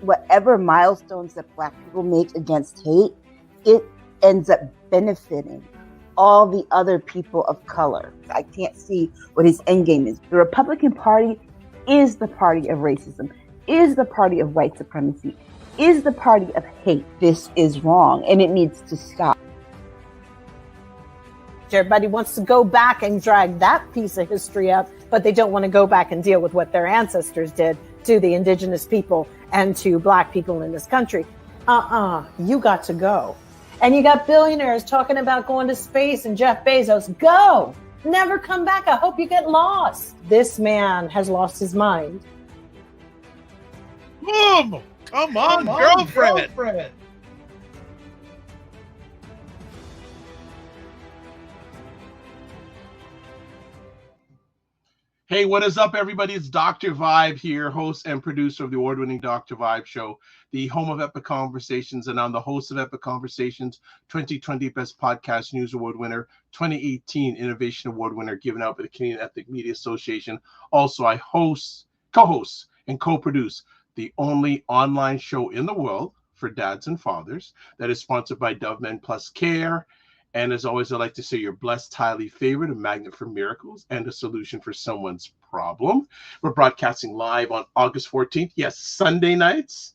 whatever milestones that Black people make against hate, it ends up benefiting all the other people of color. I can't see what his end game is. The Republican Party is the party of racism, is the party of white supremacy, is the party of hate. This is wrong, and it needs to stop. Everybody wants to go back and drag that piece of history up, but they don't want to go back and deal with what their ancestors did to the indigenous people and to Black people in this country. You got to go. And you got billionaires talking about going to space and Jeff Bezos, go, never come back. I hope you get lost. This man has lost his mind. Boom! Come on, girlfriend. Hey, what is up, everybody? It's Dr. Vibe here, host and producer of the award-winning Dr. Vibe Show, the home of Epic Conversations, and I'm the host of Epic Conversations, 2020 Best Podcast News Award winner, 2018 Innovation Award winner, given out by the Canadian Ethnic Media Association. Also, I co-host, and co-produce the only online show in the world for dads and fathers that is sponsored by Dove Men Plus Care. And as always, I'd like to say you're blessed, highly favored, a magnet for miracles, and a solution for someone's problem. We're broadcasting live on August 14th. Yes, Sunday nights.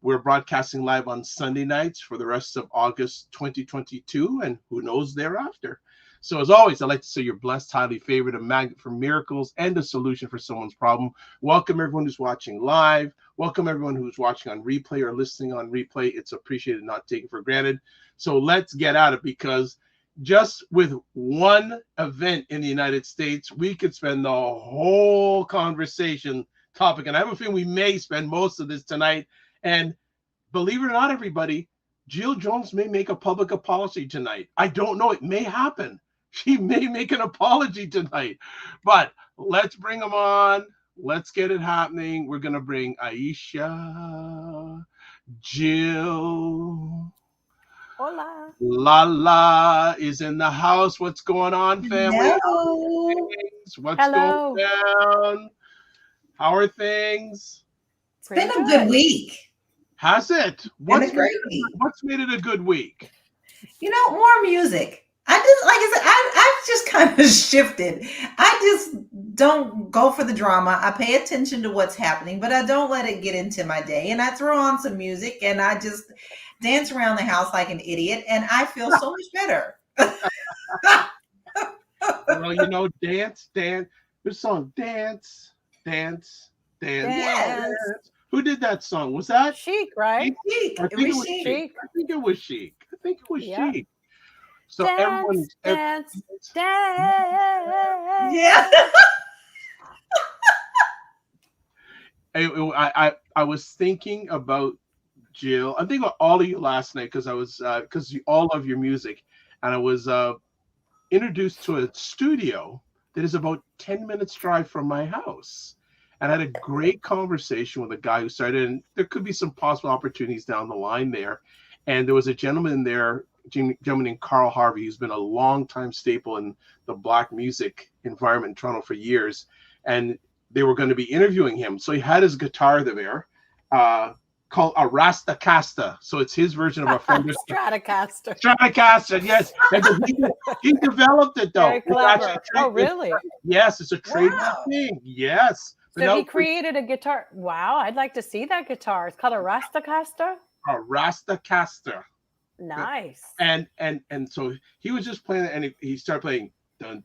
We're broadcasting live on Sunday nights for the rest of August 2022, and who knows thereafter. So as always, I'd like to say you're blessed, highly favored, a magnet for miracles, and a solution for someone's problem. Welcome everyone who's watching live. Welcome everyone who's watching on replay or listening on replay. It's appreciated, not taken for granted. So let's get at it, because just with one event in the United States, we could spend the whole conversation topic. And I have a feeling we may spend most of this tonight. And believe it or not, everybody, Jill Jones may make a public apology tonight. I don't know. It may happen. She may make an apology tonight. But let's bring them on. Let's get it happening. We're going to bring Aisha, Jill. Hola. Lala is in the house. What's going on, family? Hello. What's going down? How are things? It's been a good week. Has it? What's made it a good week? You know, more music. I've just kind of shifted. I just don't go for the drama. I pay attention to what's happening, but I don't let it get into my day. And I throw on some music and I just dance around the house like an idiot, and I feel so much better. Well, you know, dance. This song, dance. Who did that song? Was that Chic, right? Chic. I think it was Chic. Chic. So dance. Yeah. I was thinking about Jill. I'm thinking about all of you last night because I was because you all love your music, and I was introduced to a studio that is about 10 minutes drive from my house, and I had a great conversation with a guy who started. And there could be some possible opportunities down the line there, and there was a gentleman there, named Carl Harvey, who's been a long-time staple in the Black music environment in Toronto for years, and they were going to be interviewing him. So he had his guitar there. Called a Rastacasta, so it's his version of a Fender Stratocaster. Yes, he developed it though. Very clever. Oh, really? Yes, it's a trademark thing. Yes. So he created a guitar. Wow, I'd like to see that guitar. It's called a Rastacasta. A Rastacasta. Nice. And so he was just playing it, and he started playing. Which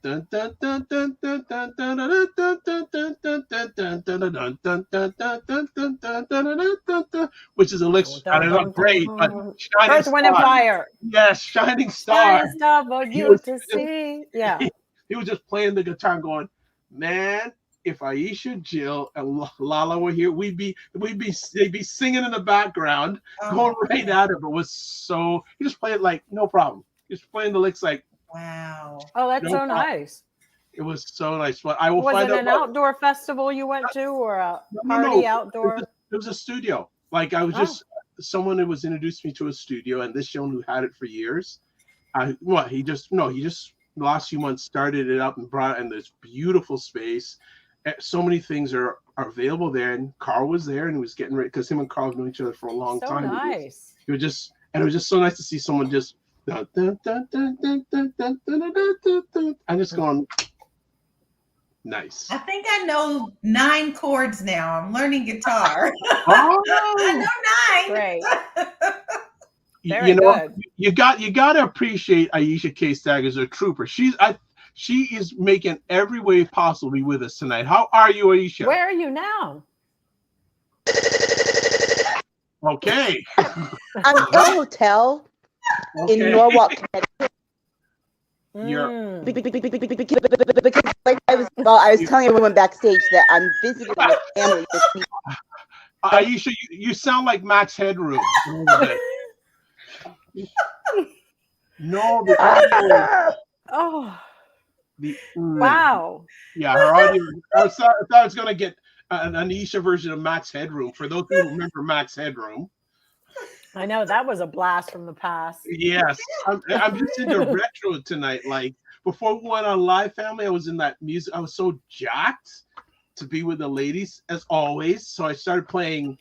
is a lick. I don't know, great, but Earth, Wind, and Fire. Yes, Shining Star. Shining Star for you to see. Yeah. He was just playing the guitar and going, man, if Aisha, Jill, and Lala were here, they'd be singing in the background, going right at it. But he just played it like no problem. Just playing the licks like. Wow. Oh, that's so nice. It was so nice. But I will was find it out an outdoor festival you went to, or a party outdoor? It was a studio. Like I was just someone that was introduced me to a studio, and this gentleman who had it for years. He just the last few months started it up and brought it in this beautiful space. so many things are available there. And Carl was there, and he was getting ready because him and Carl have known each other for a long So time. nice. It was just so nice to see someone just dun, dun, dun, dun, dun, dun, dun, dun, dun, dun, dun. I'm just going nice. I think I know 9 chords now. I'm learning guitar. Oh, I know 9. Great. Very you know, good. you got to appreciate Aisha K. Staggers, a trooper. She is making every way possible to be with us tonight. How are you, Aisha? Where are you now? Okay. I'm in a hotel in Norwalk, Connecticut. Because like I was telling everyone backstage that I'm visiting with family this week. Aisha, you sound like Max Headroom. No, the audio. Oh, The, wow. Yeah, her audio. I thought I was going to get an Aisha version of Max Headroom. For those who remember Max Headroom. I know that was a blast from the past. Yes, I'm just into retro tonight. Like before we went on live, family, I was in that music. I was so jacked to be with the ladies as always. So I started playing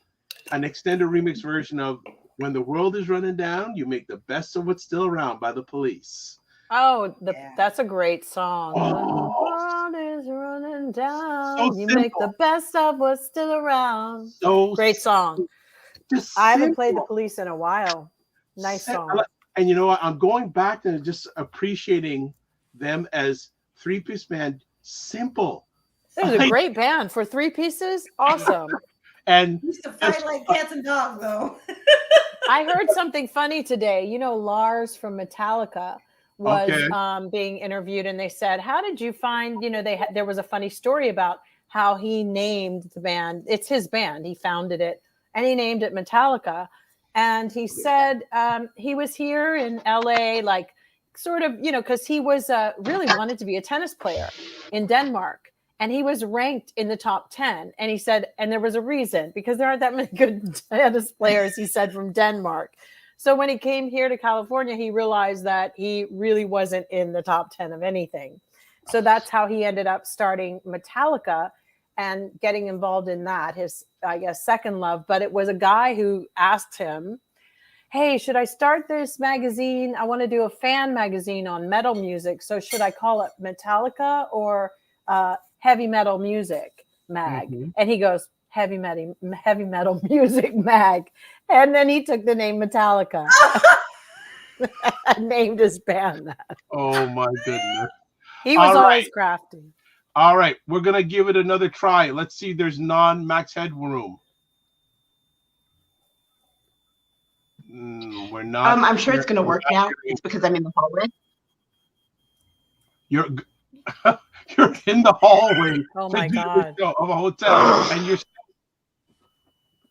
an extended remix version of "When the World Is Running Down, You Make the Best of What's Still Around" by the Police. Oh, that's a great song. Oh. When the world is running down, So you simple. make the best of what's still around. So Great song. Just I haven't played the simple. Police in a while. Nice song. And you know what? I'm going back and just appreciating them as three-piece band. Simple. It was a great band for 3 pieces. Awesome. And We used to fight like cats and dogs, though. I heard something funny today. You know, Lars from Metallica was being interviewed, and they said, "How did you find?" You know, there was a funny story about how he named the band. It's his band. He founded it, and he named it Metallica. And he said he was here in LA, like sort of, you know, because he was really wanted to be a tennis player in Denmark. And he was ranked in the top 10. And he said, and there was a reason, because there aren't that many good tennis players, he said, from Denmark. So when he came here to California, he realized that he really wasn't in the top 10 of anything. So that's how he ended up starting Metallica and getting involved in that, his, I guess, second love. But it was a guy who asked him, "Hey, should I start this magazine? I want to do a fan magazine on metal music. So should I call it Metallica or Heavy Metal Music Mag?" Mm-hmm. And he goes, Heavy Metal Music Mag. And then he took the name Metallica and named his band that. oh my goodness. He was All always right. crafty. All right, we're gonna give it another try. Let's see. There's non-Max Headroom. We're not. I'm sure it's going to work now. It's because I'm in the hallway. You're in the hallway. Oh my to do God. the show of a hotel, and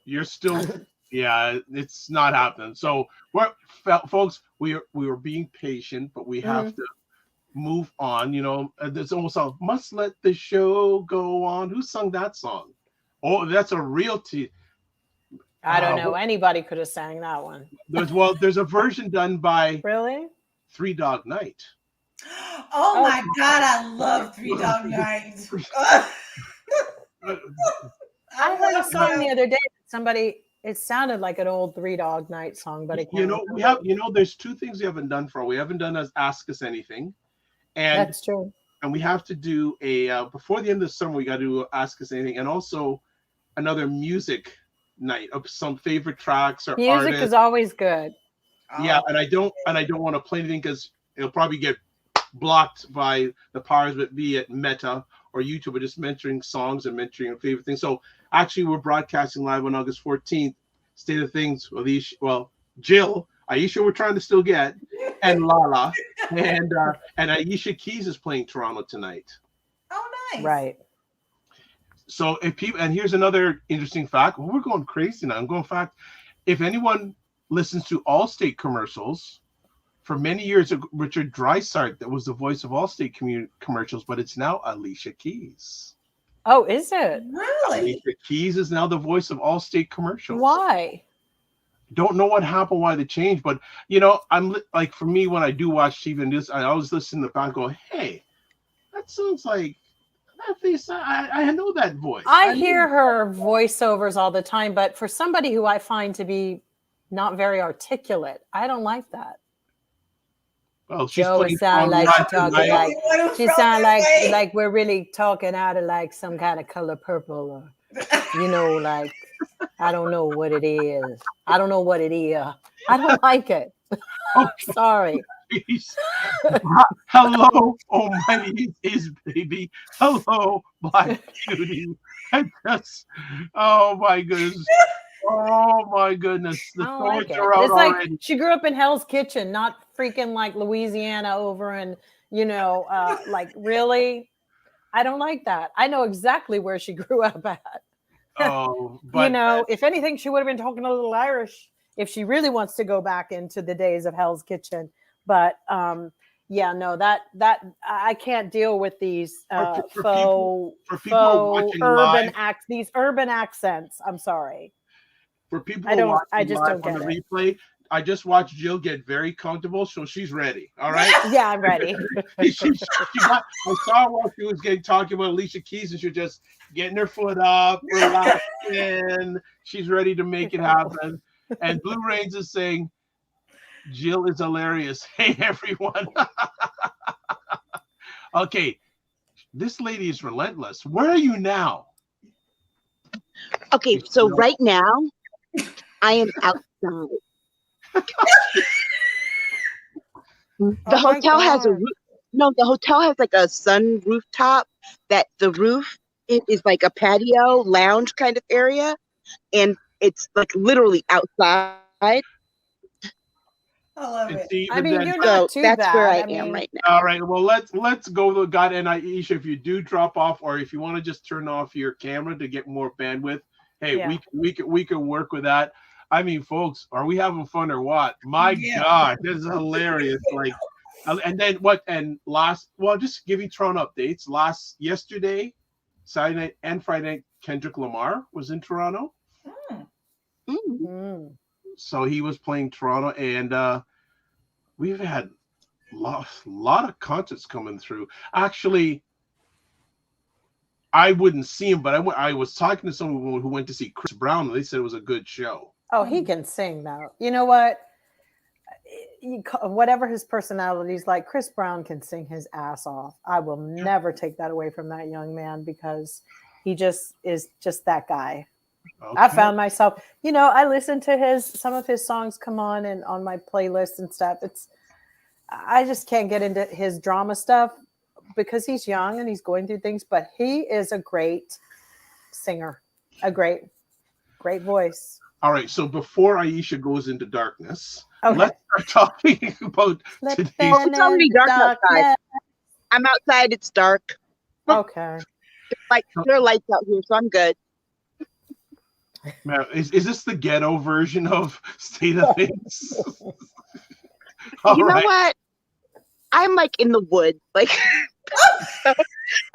you're still. Yeah, it's not happening. So folks, we were being patient, but we have to move on. You know, there's almost a "Must Let the Show Go On." Who sung that song? Oh, that's a real I don't know. Anybody could have sang that one. There's a version done by Really? Three Dog Night. Oh my God, I love Three Dog Night. I heard a song the other day. It sounded like an old Three Dog Night song, but it can't. There's 2 things we haven't done for. We haven't done as Ask Us Anything, and That's true. And we have to do a before the end of the summer. We got to do Ask Us Anything, and also another music night of some favorite tracks or Music artists. is always good. Yeah, and I don't want to play anything because it'll probably get blocked by the powers that be at Meta or YouTube. We're just mentioning songs and mentioning favorite things. So actually, we're broadcasting live on August 14th. State of Things with Jill, Aisha, we're trying to still get, and Lala, and Aisha Keys is playing Toronto tonight. Oh, nice. Right. So and here's another interesting fact. Well, we're going crazy now. I'm going fact. If anyone listens to Allstate commercials, for many years, Richard Drysart that was the voice of Allstate commercials, but it's now Alicia Keys. Oh, is it? Really? Alicia Keys is now the voice of Allstate commercials. Why? Don't know what happened, why they changed, but you know, I'm like, for me, when I do watch TV and this, I always listen to the back and go, "Hey, that sounds like That face, I know that voice. I hear her voiceovers all the time, but for somebody who I find to be not very articulate, I don't like that. Well, she's Joe playing sound like she talking tonight. like she sound like we're really talking out of like some kind of color purple, or like I don't know what it is. I don't know what it is. I don't like it. Okay. Sorry. Hello, oh my name is baby. Hello, Black Beauty. Oh my goodness. Oh my goodness. The I don't like thoughts it. are out It's like already. she grew up in Hell's Kitchen, not freaking like Louisiana over in, like really. I don't like that. I know exactly where she grew up at. Oh, but If anything, she would have been talking a little Irish if she really wants to go back into the days of Hell's Kitchen. But that I can't deal with these for people watching urban live, these urban accents. I'm sorry. for people I watching just live don't on the get it. replay, I just watched Jill get very comfortable, so she's ready. All right. Yeah, I'm ready. I saw while she was talking about Alicia Keys, and she was just getting her foot up, relaxing. She's ready to make it happen. And Blue Rains is saying, Jill is hilarious. Hey, everyone. Okay. This lady is relentless. Where are you now? Okay, so right now, I am outside. The hotel has a the hotel has like a sun rooftop that the roof it is like a patio lounge kind of area, and it's like literally outside. I love it. I mean, you're not too that's bad. where I am right now. All right, well let's go to God. And Aisha, if you do drop off, or if you want to just turn off your camera to get more bandwidth, hey, Yeah. we could work with that. I mean, folks, are we having fun or what? My God, this is hilarious. Like, and then what? And just giving Toronto updates. Yesterday, Saturday night and Friday night, Kendrick Lamar was in Toronto. So he was playing Toronto, and we've had lot of concerts coming through. Actually, I wouldn't see him, but I was talking to someone who went to see Chris Brown, and they said it was a good show. Oh, he can sing though. You know what? Whatever his personality is like, Chris Brown can sing his ass off. I will never take that away from that young man because he just is just that guy. Okay. I found myself, I listen to some of his songs come on and on my playlist and stuff. I just can't get into his drama stuff because he's young and he's going through things, but he is a great singer, a great voice. All right. So before Aisha goes into darkness, let's start talking about today's. It's already dark outside. I'm outside. It's dark. Okay. There are lights out here, so I'm good. Now, is this the ghetto version of State of Things? You know what? I'm like in the woods.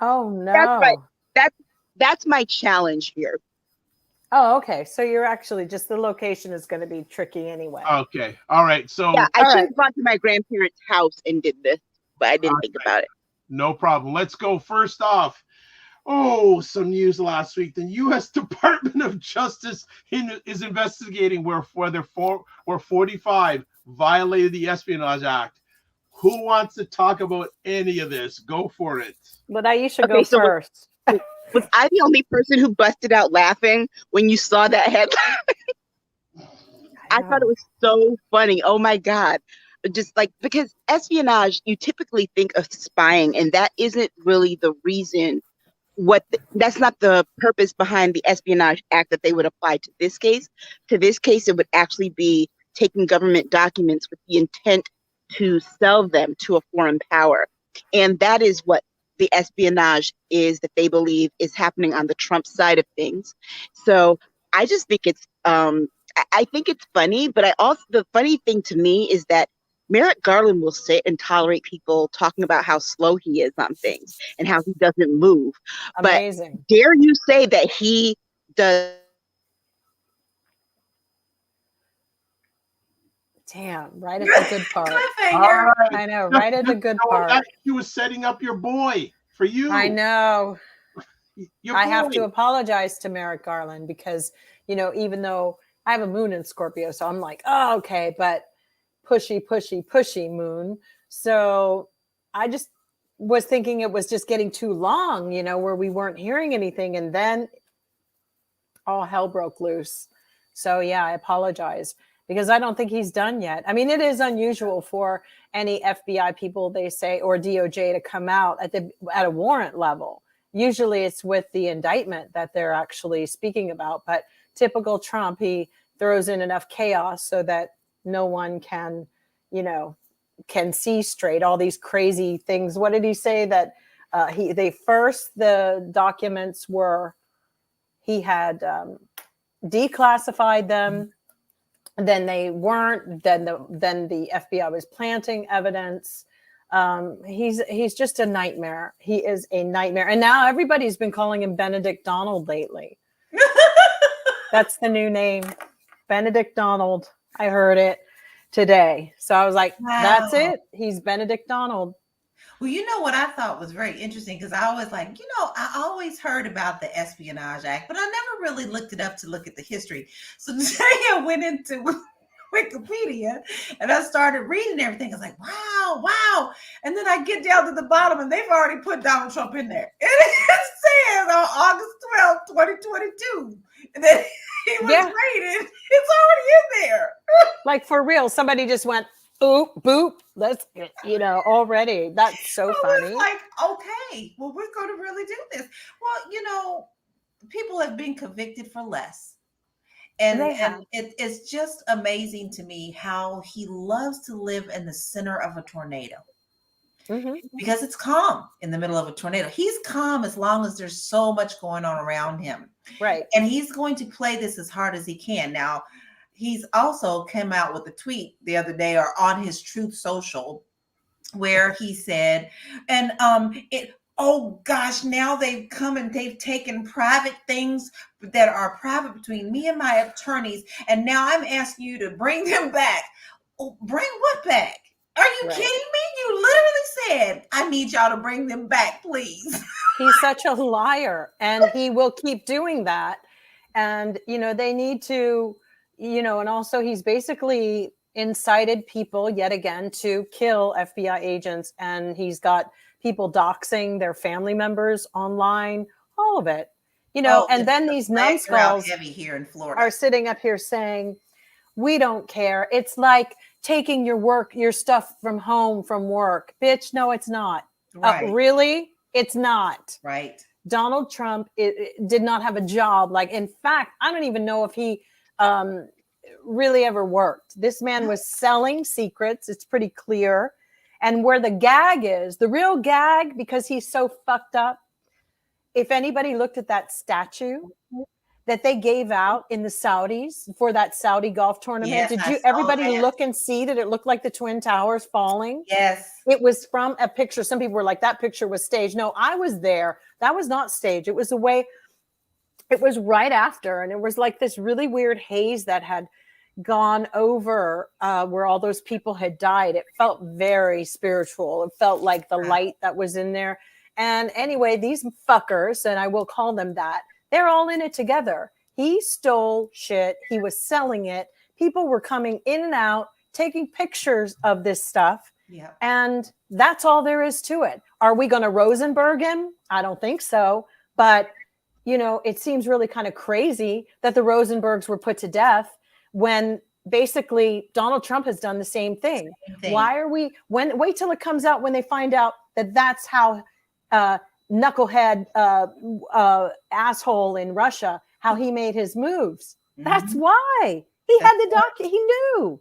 Oh no. That's my challenge here. Oh, okay. So you're actually just the location is going to be tricky anyway. Okay. All right. So I should have gone to my grandparents' house and did this, but I didn't think about it. No problem. Let's go. First off, some news last week. The U.S. Department of Justice is investigating where 45 violated the Espionage Act. Who wants to talk about any of this? Go for it. But Aisha go first. Was I the only person who busted out laughing when you saw that headline? I thought it was so funny. Oh my God. Just because espionage, you typically think of spying, and that isn't really the reason. That's not the purpose behind the Espionage Act that they would apply to this case. To this case, it would actually be taking government documents with the intent to sell them to a foreign power. And that is what the espionage is that they believe is happening on the Trump side of things. So I just think it's I think it's funny, but the funny thing to me is that Merrick Garland will sit and tolerate people talking about how slow he is on things and how he doesn't move. Amazing. But dare you say that he does? Damn, right at the good part. All right. I know, right at the good part. He was setting up your boy for you. I know. Your I have to point. apologize to Merrick Garland because, you know, even though I have a moon in Scorpio, so I'm like, oh, okay, but pushy moon. So I just was thinking it was just getting too long, you know, where we weren't hearing anything. And then all hell broke loose. So yeah, I apologize because I don't think he's done yet. I mean, it is unusual for any FBI people, they say, or DOJ to come out at a warrant level. Usually it's with the indictment that they're actually speaking about, but typical Trump, he throws in enough chaos so that no one can, you know, can see straight all these crazy things. What did he say that the documents were, he had declassified them, then they weren't, then the FBI was planting evidence. He's just a nightmare. He is a nightmare. And now everybody's been calling him Benedict Donald lately. That's the new name, Benedict Donald. I heard it today. So I was like, wow. That's it. He's Benedict Donald. Well, you know what I thought was very interesting, because I was like, you know, I always heard about the Espionage Act, but I never really looked it up to look at the history. So today I went into Wikipedia and I started reading everything. I was like, wow. And then I get down to the bottom and they've already put Donald Trump in there. And it says on August 12th, 2022, that he was raided. It's already in there. Like for real, somebody just went, boop, let's, you know, already. That's so funny. Like, okay, well, we're going to really do this. Well, you know, people have been convicted for less. And it's just amazing to me how he loves to live in the center of a tornado. Mm-hmm. Because it's calm in the middle of a tornado. He's calm as long as there's so much going on around him. Right. And he's going to play this as hard as he can. Now, he's also come out with a tweet the other day, or on his Truth Social, where he said, and oh gosh, now they've come and they've taken private things that are private between me and my attorneys, and now I'm asking you to bring them back. Oh, bring what back? Are you kidding me? You literally said, I need y'all to bring them back, please. He's such a liar, and he will keep doing that. And, you know, they need to, you know, and also he's basically incited people yet again to kill FBI agents. And he's got people doxing their family members online, all of it, you know, and then these numbskulls heavy here in Florida are sitting up here saying, we don't care. It's like taking your stuff from home from work. Bitch, no, it's not. Right. Really? It's not. Right. Donald Trump did not have a job. Like, in fact, I don't even know if he really ever worked. This man was selling secrets. It's pretty clear. And where the gag is, the real gag, because he's so fucked up, if anybody looked at that statue that they gave out in the Saudis for that Saudi golf tournament, did everybody look and see that it looked like the Twin Towers falling? Yes. It was from a picture. Some people were like, that picture was staged. No, I was there. That was not staged. It was it was right after. And it was like this really weird haze that had gone over where all those people had died. It felt very spiritual. It felt like the light that was in there. And anyway, these fuckers, and I will call them that, they're all in it together. He stole shit. He was selling it. People were coming in and out, taking pictures of this stuff. Yeah. And that's all there is to it. Are we going to Rosenberg him? I don't think so. But, you know, it seems really kind of crazy that the Rosenbergs were put to death when basically Donald Trump has done the same thing. Why are we, wait till it comes out when they find out that that's how knucklehead asshole in Russia, how he made his moves. Mm-hmm. That's why he had the document. He knew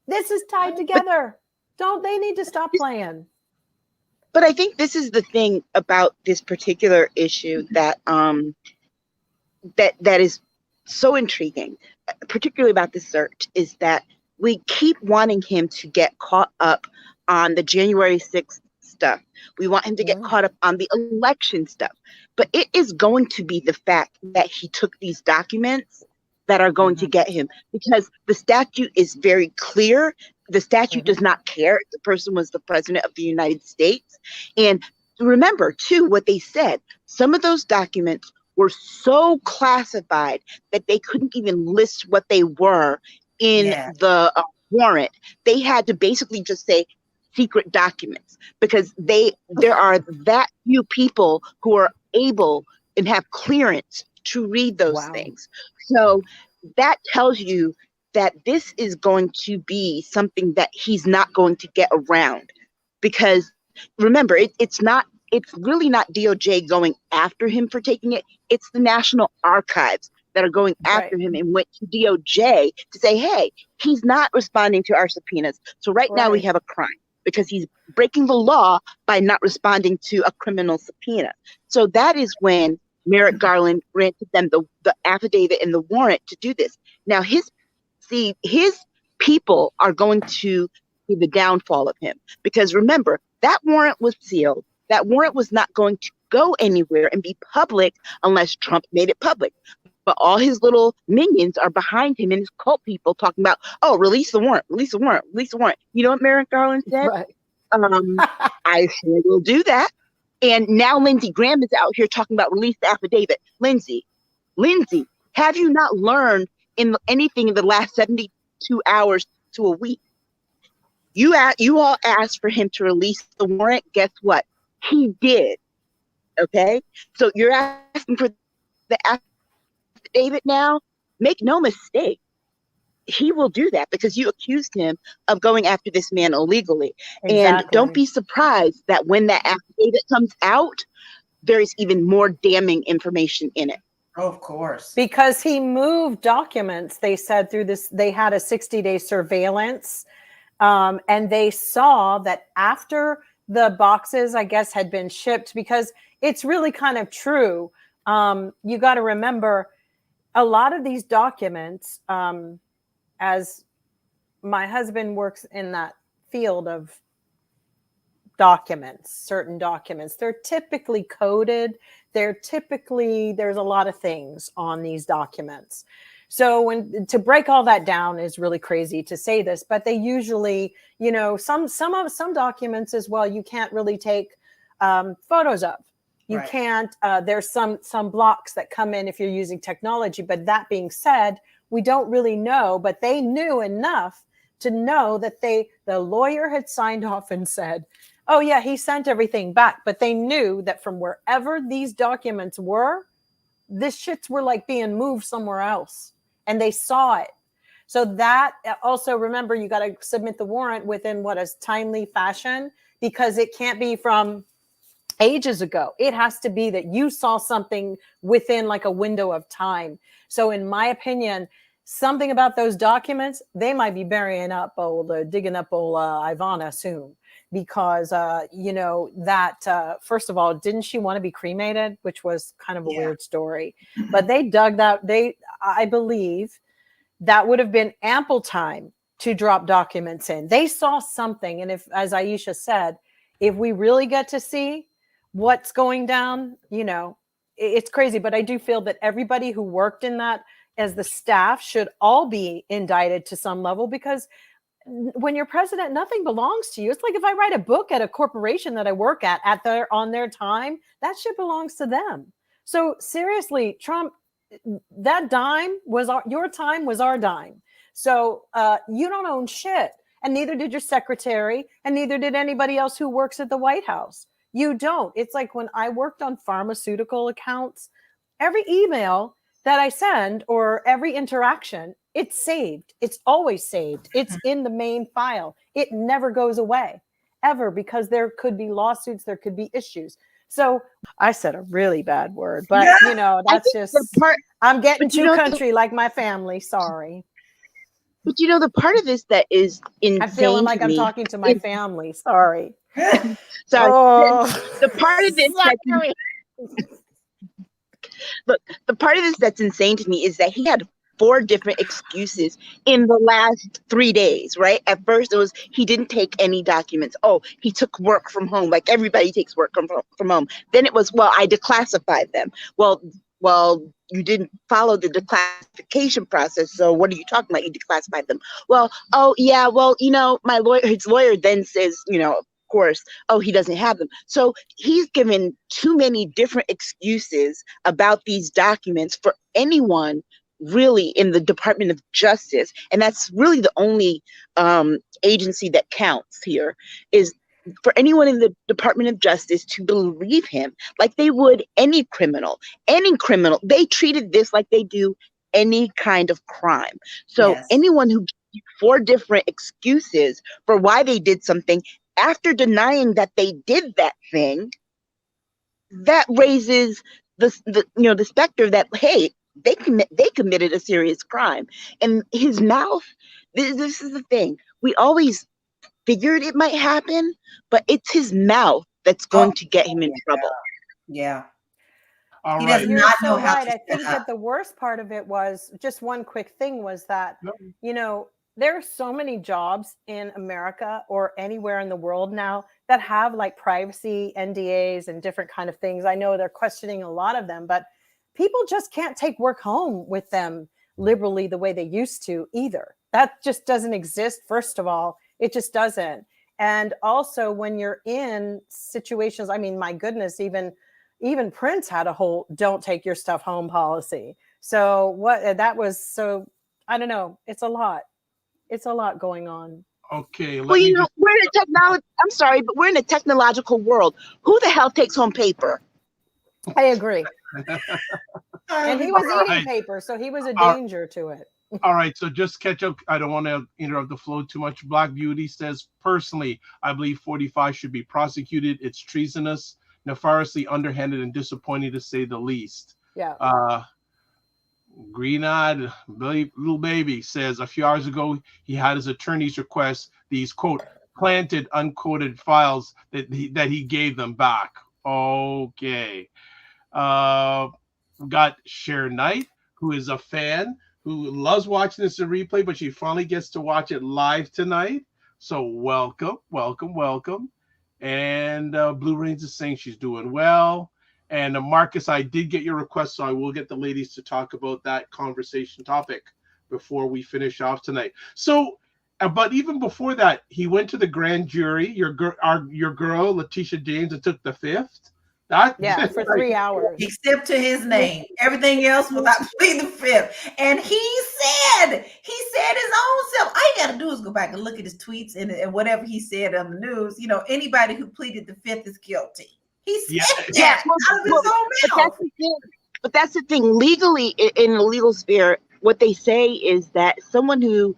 this is tied together. They need to stop playing. But I think this is the thing about this particular issue that that is so intriguing, particularly about the search, is that we keep wanting him to get caught up on the January 6th stuff. We want him to get caught up on the election stuff. But it is going to be the fact that he took these documents that are going to get him, because the statute is very clear. The statute does not care if the person was the president of the United States. And remember too what they said. Some of those documents were so classified that they couldn't even list what they were in the warrant. They had to basically just say secret documents, because there are that few people who are able and have clearance to read those things. So that tells you that this is going to be something that he's not going to get around, because remember, it's really not DOJ going after him for taking it. It's the National Archives that are going after him and went to DOJ to say, hey, he's not responding to our subpoenas. So right now we have a crime, because he's breaking the law by not responding to a criminal subpoena. So that is when Merrick Garland granted them the affidavit and the warrant to do this. Now his people are going to be the downfall of him, because remember, that warrant was sealed. That warrant was not going to go anywhere and be public unless Trump made it public. But all his little minions are behind him and his cult people talking about, oh, release the warrant, release the warrant, release the warrant. You know what Merrick Garland said? I sure will do that. And now Lindsey Graham is out here talking about release the affidavit. Lindsey, have you not learned anything in the last 72 hours to a week? You all asked for him to release the warrant. Guess what? He did. Okay? So you're asking for the affidavit now? Make no mistake. He will do that, because you accused him of going after this man illegally. Exactly. And don't be surprised that when that affidavit comes out, there is even more damning information in it. Oh, of course. Because he moved documents, they said, through this, they had a 60-day surveillance. And they saw that after the boxes, I guess, had been shipped, because it's really kind of true. You got to remember, a lot of these documents, as my husband works in that field of documents, certain documents, they're typically coded. There's a lot of things on these documents. So to break all that down is really crazy to say this, but they usually, some documents as well, you can't really take photos of. You can't, there's some blocks that come in if you're using technology. But that being said, we don't really know, but they knew enough to know that the lawyer had signed off and said, oh yeah, he sent everything back. But they knew that from wherever these documents were, this shits were like being moved somewhere else. And they saw it. So that also, remember, you got to submit the warrant within a timely fashion, because it can't be from ages ago. It has to be that you saw something within like a window of time. So in my opinion, something about those documents, they might be digging up old Ivana soon, because, first of all, didn't she want to be cremated, which was kind of a weird story, but they dug that. I believe that would have been ample time to drop documents in. They saw something. And if, as Aisha said, if we really get to see what's going down, it's crazy. But I do feel that everybody who worked in that as the staff should all be indicted to some level, because when you're president, nothing belongs to you. It's like if I write a book at a corporation that I work on their time, that shit belongs to them. So seriously, Trump, that dime was your time was our dime. So you don't own shit, and neither did your secretary, and neither did anybody else who works at the White House. You don't. It's like when I worked on pharmaceutical accounts, every email that I send or every interaction, it's saved. It's always saved. It's in the main file. It never goes away, ever, because there could be lawsuits, there could be issues. So I said a really bad word, but that's just, I'm getting too country like my family. Sorry. But the part of this that is insane. I'm feeling like I'm talking to my family. Sorry. Sorry. Oh, the part of this look, the part of this that's insane to me is that he had 4 different excuses in the last 3 days, right? At first it was he didn't take any documents. Oh, he took work from home, like everybody takes work from home. Then it was, well, I declassified them. Well, you didn't follow the declassification process, so what are you talking about? You declassified them. Well, oh yeah, well, his lawyer then says, course, oh, he doesn't have them. So he's given too many different excuses about these documents for anyone really in the Department of Justice. And that's really the only agency that counts here, is for anyone in the Department of Justice to believe him like they would any criminal. Any criminal, they treated this like they do any kind of crime. So anyone who gives you 4 different excuses for why they did something after denying that they did that thing, that raises the specter that, hey, they committed a serious crime. And his mouth, this is the thing. We always figured it might happen, but it's his mouth that's going to get him in trouble. Yeah. All He right. does You're not so know how right. to I think that the worst part of it was just one quick thing was that, you know, there are so many jobs in America or anywhere in the world now that have like privacy NDAs and different kind of things. I know they're questioning a lot of them, but people just can't take work home with them liberally the way they used to either. That just doesn't exist. First of all, it just doesn't. And also when you're in situations, I mean, my goodness, even Prince had a whole don't take your stuff home policy. So I don't know. It's a lot. It's a lot going on. Okay. Well, you know, we're in a technology. I'm sorry, but we're in a technological world. Who the hell takes home paper? I agree. And he was eating paper, so he was a danger to it. All right, so just catch up. I don't want to interrupt the flow too much. Black Beauty says, personally, I believe 45 should be prosecuted. It's treasonous, nefariously underhanded, and disappointing to say the least. Yeah. Green-eyed little baby says a few hours ago he had his attorneys request these, quote, planted, unquoted files that he gave them back. Okay. Got Cher Knight, who is a fan, who loves watching this in replay, but she finally gets to watch it live tonight. So welcome. And Blue Rains is saying she's doing well. And Marcus, I did get your request, so I will get the ladies to talk about that conversation topic before we finish off tonight. So, but even before that, he went to the grand jury. Your girl, Letitia James, and took the fifth. For 3 hours. Except to his name. Everything else was I plead the fifth. And he said his own self. All you got to do is go back and look at his tweets and whatever he said on the news. You know, anybody who pleaded the fifth is guilty. He said that out of his own mouth. But that's the thing. Legally, in the legal sphere, what they say is that someone who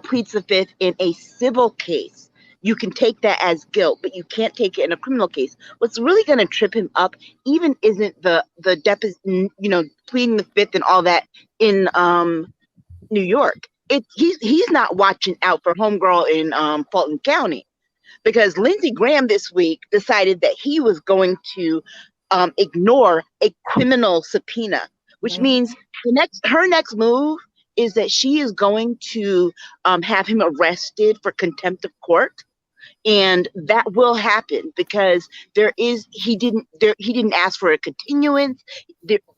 pleads the fifth in a civil case, you can take that as guilt, but you can't take it in a criminal case. What's really going to trip him up even isn't the pleading the fifth and all that in New York. He's not watching out for homegirl in Fulton County, because Lindsey Graham this week decided that he was going to ignore a criminal subpoena, which means her next move is that she is going to have him arrested for contempt of court. And that will happen because he didn't ask for a continuance,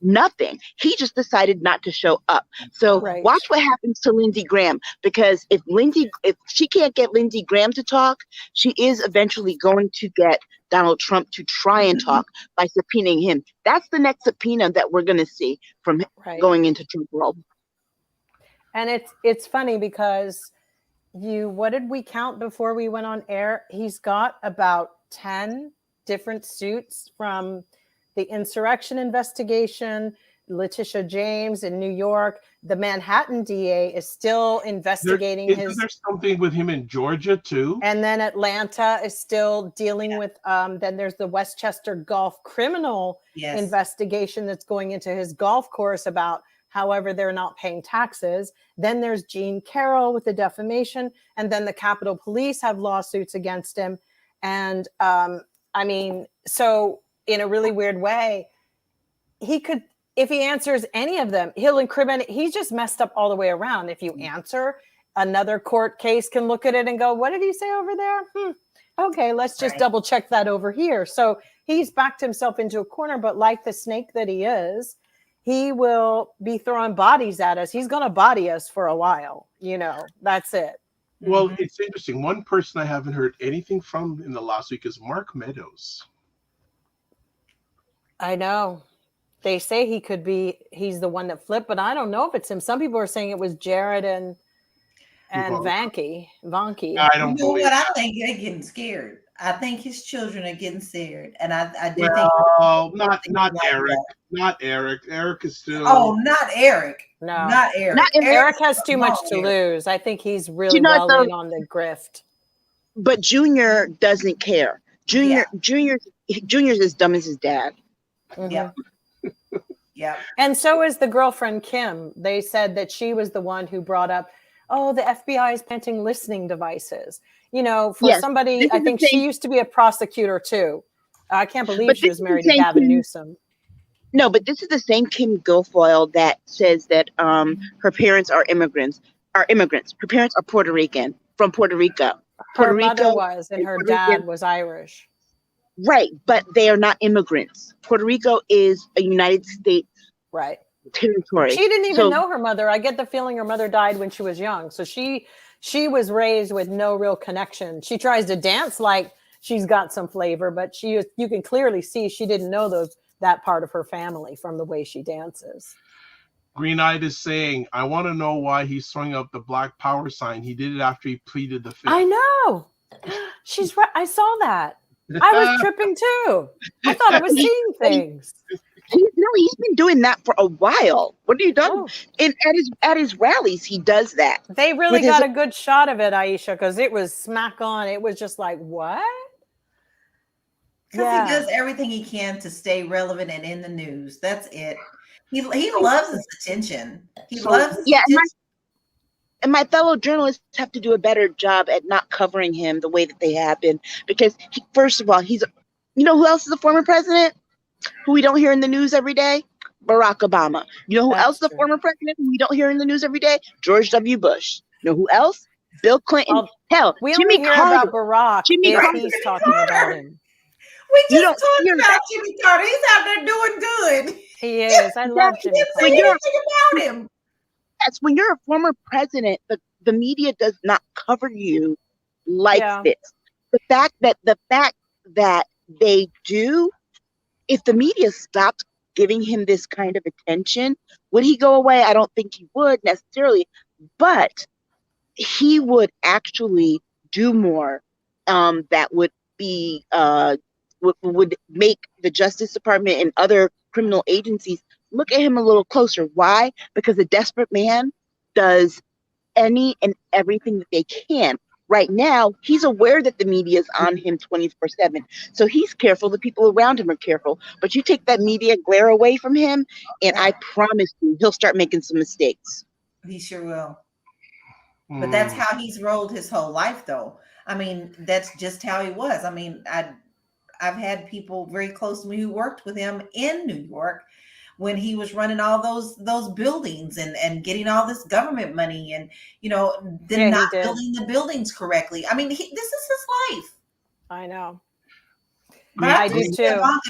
nothing. He just decided not to show up. So watch what happens to Lindsey Graham, because if she can't get Lindsey Graham to talk, she is eventually going to get Donald Trump to try and talk by subpoenaing him. That's the next subpoena that we're going to see from going into Trump world. And it's funny because what did we count before we went on air? He's got about 10 different suits, from the insurrection investigation, Letitia James in New York. The Manhattan DA is still investigating There's something with him in Georgia too. And then Atlanta is still dealing with, then there's the Westchester golf criminal investigation that's going into his golf course about however they're not paying taxes. Then there's Jean Carroll with the defamation, and then the Capitol Police have lawsuits against him. And so in a really weird way, he could, if he answers any of them, he'll incriminate. He's just messed up all the way around. If you answer, another court case can look at it and go, what did he say over there? Okay, let's just double check that over here. So he's backed himself into a corner, but like the snake that he is, he will be throwing bodies at us. He's going to body us for a while. That's it. Well, it's interesting. One person I haven't heard anything from in the last week is Mark Meadows. I know. They say he's the one that flipped, but I don't know if it's him. Some people are saying it was Jared and Vanke. I don't believe what? I think they're getting scared. I think his children are getting scared. And I do think not Eric. Not Eric. Eric is still not Eric. No. Not Eric. Eric has too much to lose. I think he's really in on the grift. But Junior doesn't care. Junior's as dumb as his dad. Mm-hmm. Yeah. Yeah. And so is the girlfriend, Kim. They said that she was the one who brought up, the FBI is planting listening devices. For somebody, I think she used to be a prosecutor too. I can't believe she was married to Gavin Newsom. No, but this is the same Kim Guilfoyle that says that her parents are immigrants. Her parents are Puerto Rican, from Puerto Rico. Her mother was, and her dad was Irish. Right, but they are not immigrants. Puerto Rico is a United States territory. She didn't even know her mother. I get the feeling her mother died when she was young. So she was raised with no real connection. She tries to dance like she's got some flavor, but you can clearly see she didn't know that part of her family from the way she dances. Green Eyed is saying, I want to know why he's throwing up the Black Power sign. He did it after he pleaded the fifth. I know. She's right. I saw that. I was tripping too. I thought I was seeing things. He's been doing that for a while. What are you doing? And at his rallies, he does that. They really got a good shot of it, Aisha, because it was smack on. It was just like, what? Because he does everything he can to stay relevant and in the news. That's it. He loves his attention. He loves his attention. And my fellow journalists have to do a better job at not covering him the way that they have been. Because, first of all, who else is a former president who we don't hear in the news every day? Barack Obama. You know who else is a former president who we don't hear in the news every day? George W. Bush. You know who else? Bill Clinton. Hell, we Jimmy only hear Carter. About Barack if he's talking about him. We just talked about Jimmy Carter. He's out there doing good. He is. I love Jimmy Carter. Anything about him. That's when you're a former president, the media does not cover you like this. The fact that they do, if the media stopped giving him this kind of attention, would he go away? I don't think he would necessarily, but he would actually do more that would be would make the Justice Department and other criminal agencies look at him a little closer. Why? Because a desperate man does any and everything that they can. Right now, he's aware that the media is on him 24/7. So he's careful. The people around him are careful. But you take that media glare away from him, and I promise you, he'll start making some mistakes. He sure will. But that's how he's rolled his whole life, though. I mean, that's just how he was. I mean, I've had people very close to me who worked with him in New York when he was running all those buildings and getting all this government money and, then not building the buildings correctly. I mean, this is his life. I know. I do too. I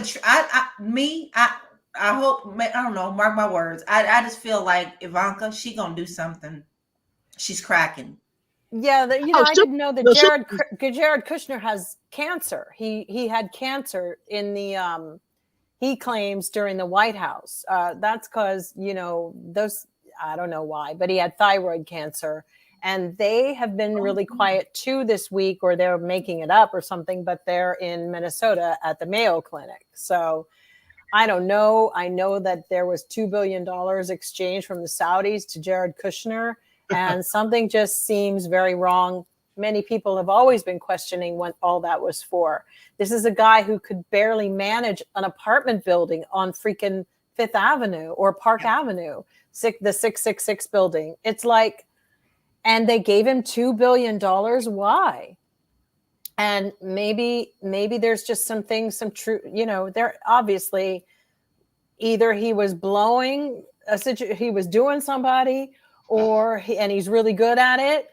hope, I don't know, mark my words. I just feel like Ivanka, she gonna do something. She's cracking. Yeah, I didn't know that Jared Kushner has cancer. He had cancer in the he claims during the White House. That's because those, I don't know why, but he had thyroid cancer, and they have been really quiet too this week, or they're making it up or something. But they're in Minnesota at the Mayo Clinic, so I don't know. I know that there was $2 billion exchanged from the Saudis to Jared Kushner. And something just seems very wrong. Many people have always been questioning what all that was for. This is a guy who could barely manage an apartment building on freaking Fifth Avenue or Park Avenue, the 666 building. It's like, and they gave him $2 billion. Why? And maybe there's just some true, there obviously either he was blowing he was doing somebody, and he's really good at it,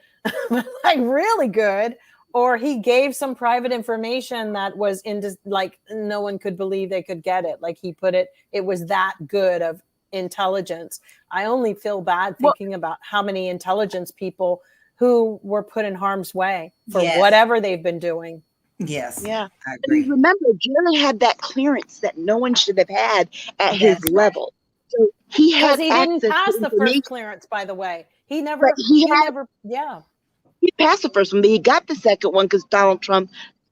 like really good, or he gave some private information that was like no one could believe they could get it. Like he put it was that good of intelligence. I only feel bad thinking about how many intelligence people who were put in harm's way for Yes. whatever they've been doing. Yes. Yeah. I agree. Remember, Jared had that clearance that no one should have had at his That's right. level. So he Because had he didn't access pass to the information. first clearance, by the way. He never, But he had- never, yeah. He passed the first one, but he got the second one because Donald Trump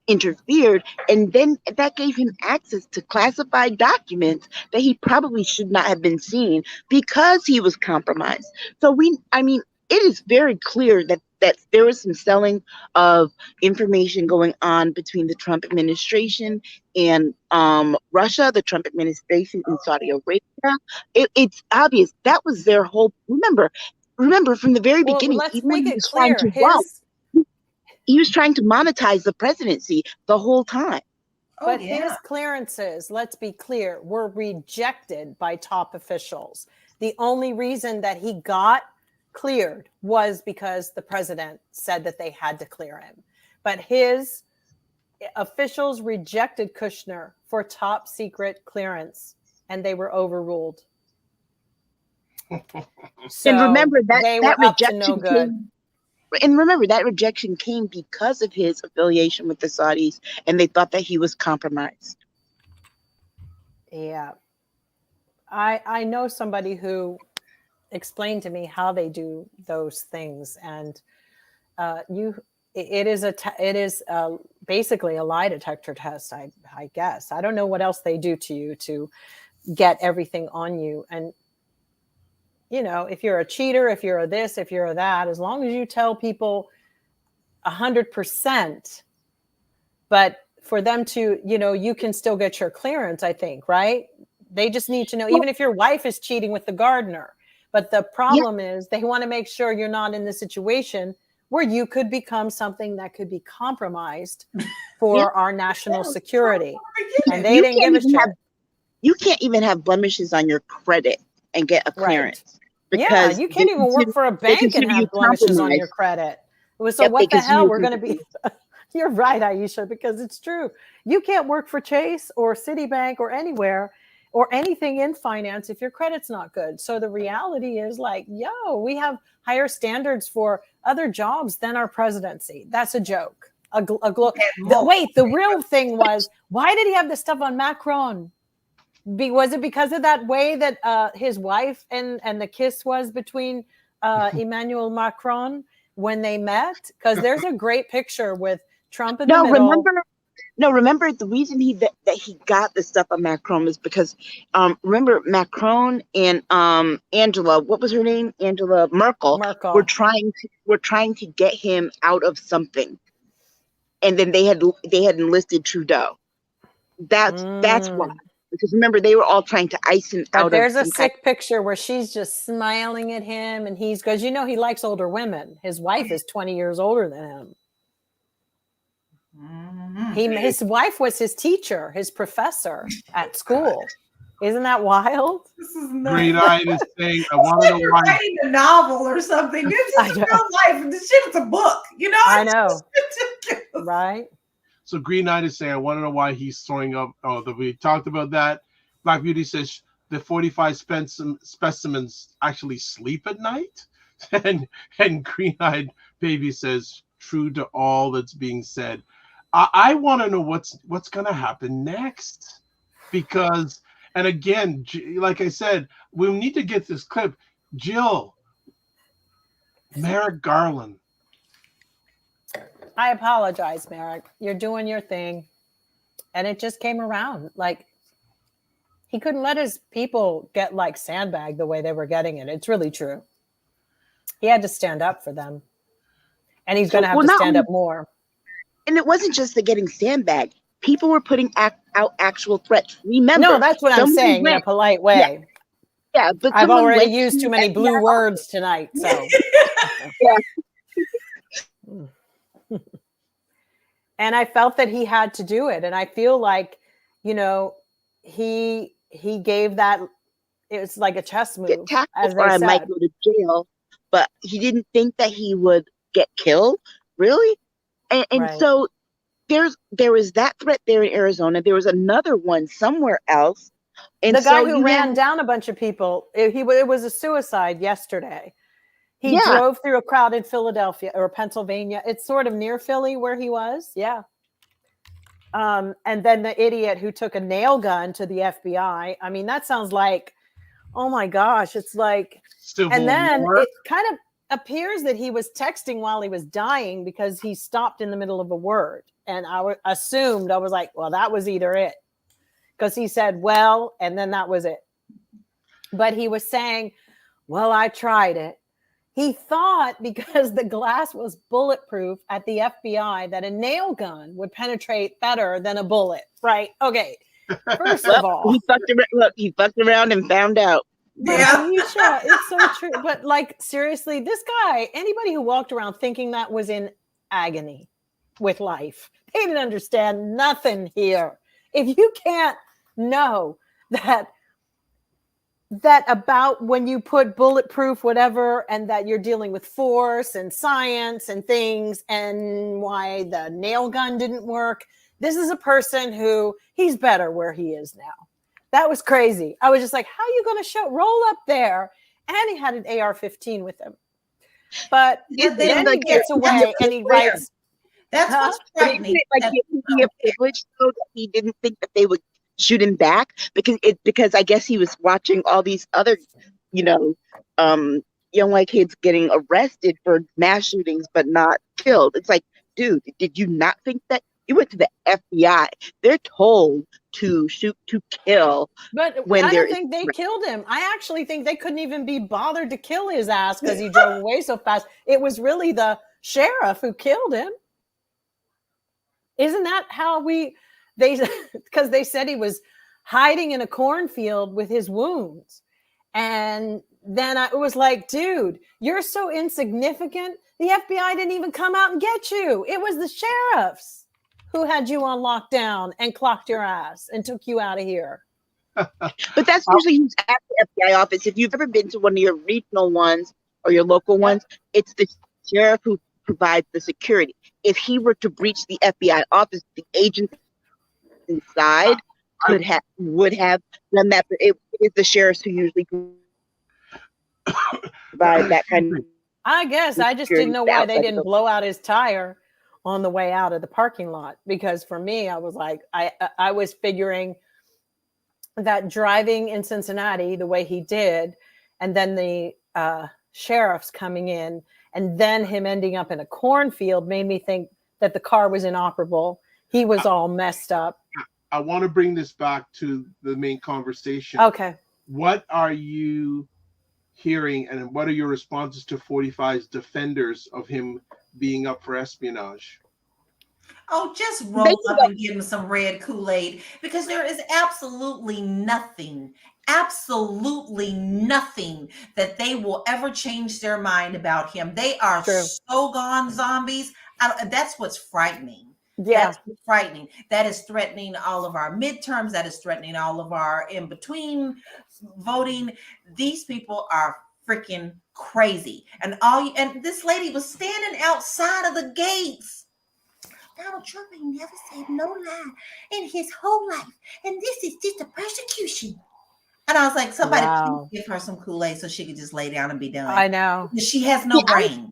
interfered, and then that gave him access to classified documents that he probably should not have been seeing because he was compromised. So it is very clear that there was some selling of information going on between the Trump administration and Russia, the Trump administration in Saudi Arabia. It's obvious that was their whole. Remember from the very beginning, Let's even when make he it was trying clear. to run, he was trying to monetize the presidency the whole time. But his clearances, let's be clear, were rejected by top officials. The only reason that he got cleared was because the president said that they had to clear him. But his officials rejected Kushner for top secret clearance, and they were overruled. So and remember that they that were up to rejection no good. and remember that rejection came because of his affiliation with the Saudis, and they thought that he was compromised. Yeah. I know somebody who explained to me how they do those things, and it is basically a lie detector test, I guess. I don't know what else they do to you to get everything on you. And if you're a cheater, if you're a this, if you're a that, as long as you tell people 100%, but for them to, you can still get your clearance, I think, right? They just need to know, even if your wife is cheating with the gardener. But the problem is they want to make sure you're not in the situation where you could become something that could be compromised for our national security. And they didn't give a shit. You can't even have blemishes on your credit and get a clearance. Because you can't even work for a bank and have blemishes on your credit. So what the hell? We're going to be... You're right, Aisha, because it's true. You can't work for Chase or Citibank or anywhere or anything in finance if your credit's not good. So the reality is we have higher standards for other jobs than our presidency. That's a joke. Wait, the real thing was, why did he have this stuff on Macron? Was it because of that way that his wife and the kiss was between Emmanuel Macron when they met? Because there's a great picture with Trump in the middle. Remember the reason that he got the stuff on Macron was because remember Macron and Angela, what was her name? Angela Merkel. were trying to get him out of something, and then they had enlisted Trudeau. That's why. Because remember, they were all trying to ice him out. There's a sick picture where she's just smiling at him, and because he likes older women. His wife is 20 years older than him. His wife was his teacher, his professor at school. Isn't that wild? This is nuts. Green Eye is saying, I want to know why. Writing a novel or something. This is real life. This shit is a book. I know. Right? So Green Knight is saying, I want to know why he's throwing up. We talked about that. Black Beauty says the 45 specimens actually sleep at night. And Green Eyed Baby says, true to all that's being said. I want to know what's going to happen next. Because, and again, like I said, we need to get this clip. Jill, Merrick Garland. I apologize, Merrick. You're doing your thing. And it just came around. He couldn't let his people get sandbagged the way they were getting it. It's really true. He had to stand up for them. And he's going to have to stand up more. And it wasn't just the getting sandbagged. People were putting out actual threats. Remember. No, that's what I'm saying in a polite way. Yeah, but I've already used too many blue words tonight. So. And I felt that he had to do it. And I feel like, he gave that, it was like a chess move. Get tackled, or I might go to jail. But he didn't think that he would get killed. Really? And right. So there was that threat there in Arizona. There was another one somewhere else. And the guy who ran down a bunch of people, it was a suicide yesterday. He drove through a crowded Philadelphia or Pennsylvania. It's sort of near Philly where he was. Yeah. And then the idiot who took a nail gun to the FBI. I mean, that sounds like, oh my gosh, it's like, and then it kind of appears that he was texting while he was dying because he stopped in the middle of a word. And I assumed, I was like, well, that was either it. Because he said, well, and then that was it. But he was saying, well, I tried it. He thought because the glass was bulletproof at the FBI that a nail gun would penetrate better than a bullet, right? Okay. First of all, he fucked around and found out. Yeah, Aisha, it's so true. But like, seriously, this guy, anybody who walked around thinking that was in agony with life, they didn't understand nothing here. If you can't know that about when you put bulletproof whatever and that you're dealing with force and science and things and why the nail gun didn't work, this is a person who he's better where he is now. That was crazy. I was just like, how are you going to roll up there? And he had an AR-15 with him. But then he gets away and he writes. That's what's frightening. Like he privileged so that he didn't think that they would shoot him back because I guess he was watching all these other, young white kids getting arrested for mass shootings but not killed. It's like, dude, did you not think that? You went to the FBI. They're told to shoot to kill. But I don't think they killed him. I actually think they couldn't even be bothered to kill his ass because he drove away so fast. It was really the sheriff who killed him. Isn't that how because they said he was hiding in a cornfield with his wounds. And then it was like, dude, you're so insignificant. The FBI didn't even come out and get you. It was the sheriffs who had you on lockdown and clocked your ass and took you out of here. But that's usually who's at the FBI office. If you've ever been to one of your regional ones or your local ones, it's the sheriff who provides the security. If he were to breach the FBI office, the agents inside would have done that. But it is the sheriffs who usually provide that kind of. I guess I just didn't know why they didn't blow out his tire on the way out of the parking lot, because for me, I was like, I was figuring that driving in Cincinnati the way he did, and then the sheriffs coming in, and then him ending up in a cornfield made me think that the car was inoperable. He was all messed up. I want to bring this back to the main conversation. Okay. What are you hearing, and what are your responses to 45's defenders of him being up for espionage? Oh, just roll up and give him some red Kool-Aid, because there is absolutely nothing that they will ever change their mind about him. They are so gone zombies. That's what's frightening. Yeah. That's what's frightening. That is threatening all of our midterms. That is threatening all of our in-between voting. These people are freaking crazy. And this lady was standing outside of the gates. Donald Trump ain't never said no lie in his whole life, and this is just a persecution. And I was like, somebody please give her some Kool-Aid so she could just lay down and be done. I know. She has no brain.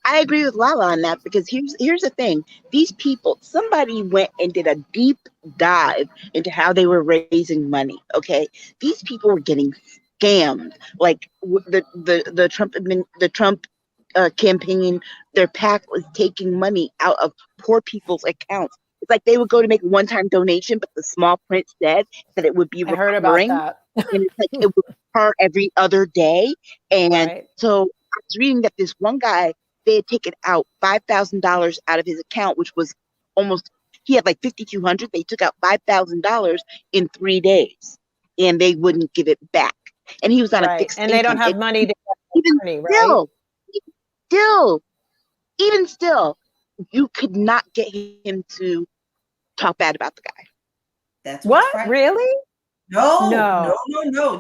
I agree with Lala on that, because here's the thing. These people, somebody went and did a deep dive into how they were raising money. Okay, these people were getting scammed. Like the Trump campaign, their PAC was taking money out of poor people's accounts. It's like they would go to make a one-time donation, but the small print said that it would be recurring. I heard about that. And it's like it would recur every other day. And so I was reading that this one guy, they had taken out $5,000 out of his account, which was he had like $5,200. They took out $5,000 in 3 days, and they wouldn't give it back. And he was on a fixed income. And they don't have money to even money, right? Even still, you could not get him to talk bad about the guy. That's what? Really? No,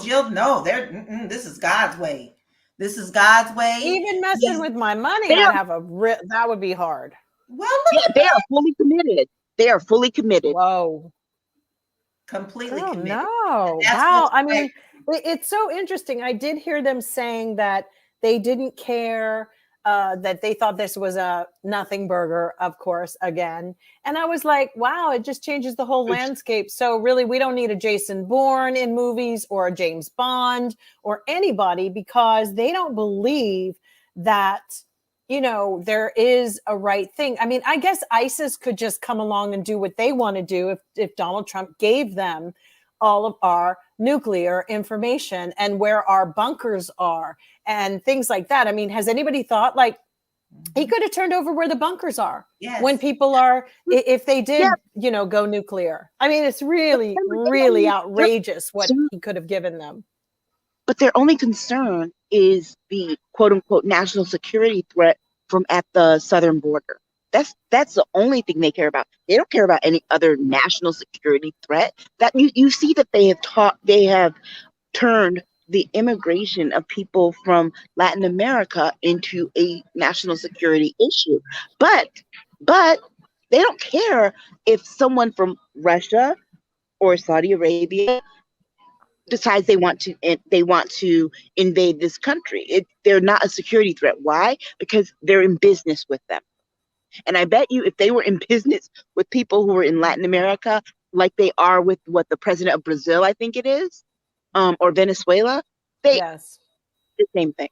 Jill. No, this is God's way. This is God's way. Even messing with my money, that would be hard. Well, they are fully committed. They are fully committed. Whoa. Completely committed. No. Wow. I mean, it's so interesting. I did hear them saying that They didn't care that they thought this was a nothing burger, of course, again. And I was like, wow, it just changes the whole landscape. So really, we don't need a Jason Bourne in movies or a James Bond or anybody, because they don't believe that, you know, there is a right thing. I mean, I guess ISIS could just come along and do what they want to do if Donald Trump gave them all of our nuclear information and where our bunkers are and things like that. I mean, has anybody thought, like, he could have turned over where the bunkers are when people are, if they did, you know, go nuclear. I mean, it's really, really outrageous what he could have given them. But their only concern is the quote unquote national security threat from at the southern border. That's the only thing they care about. They don't care about any other national security threat. That you see that they have turned the immigration of people from Latin America into a national security issue. But they don't care if someone from Russia or Saudi Arabia decides they want to invade this country. They're not a security threat. Why? Because they're in business with them. And I bet you if they were in business with people who were in Latin America, like they are with what the president of Brazil, I think it is, or Venezuela, the same thing.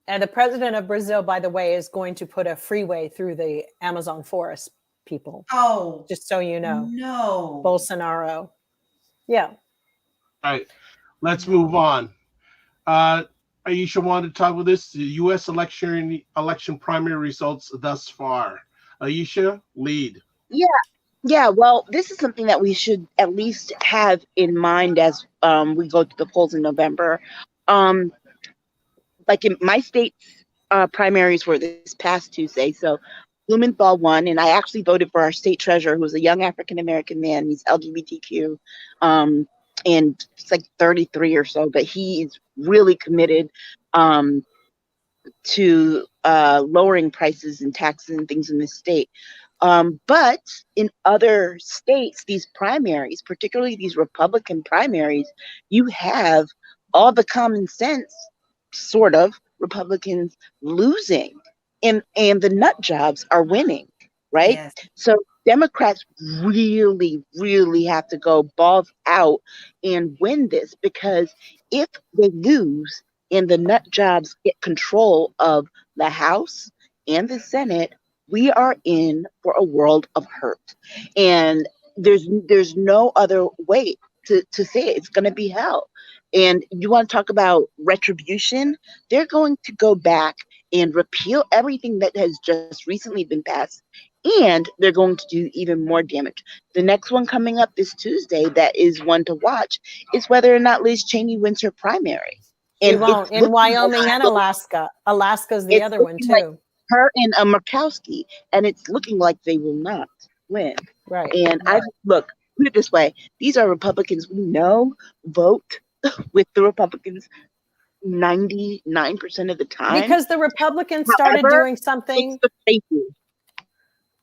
And the president of Brazil, by the way, is going to put a freeway through the Amazon forest, people. Oh, just so you know. No. Bolsonaro. Yeah. All right. Let's move on. Aisha wanted to talk about this, the U.S. election primary results thus far. Aisha, lead. Yeah. Well, this is something that we should at least have in mind as we go to the polls in November. Like in my state's primaries were this past Tuesday, so Blumenthal won, and I actually voted for our state treasurer, who's a young African-American man. He's LGBTQ. And it's like 33 or so, but he is really committed to lowering prices and taxes and things in this state. But in other states, these primaries, particularly these Republican primaries, you have all the common sense sort of Republicans losing, and the nut jobs are winning, right? Yes. So Democrats really, really have to go balls out and win this, because if they lose and the nut jobs get control of the House and the Senate, we are in for a world of hurt. And there's no other way to say it. It's going to be hell. And you want to talk about retribution? They're going to go back and repeal everything that has just recently been passed, and they're going to do even more damage. The next one coming up this Tuesday, that is one to watch, is whether or not Liz Cheney wins her primary. And won't in Wyoming and Alaska. Alaska's the other one too. Like her and Murkowski, and it's looking like they will not win. Right. And put it this way: these are Republicans we know vote with the Republicans 99% of the time, because the Republicans started doing something. Thank you.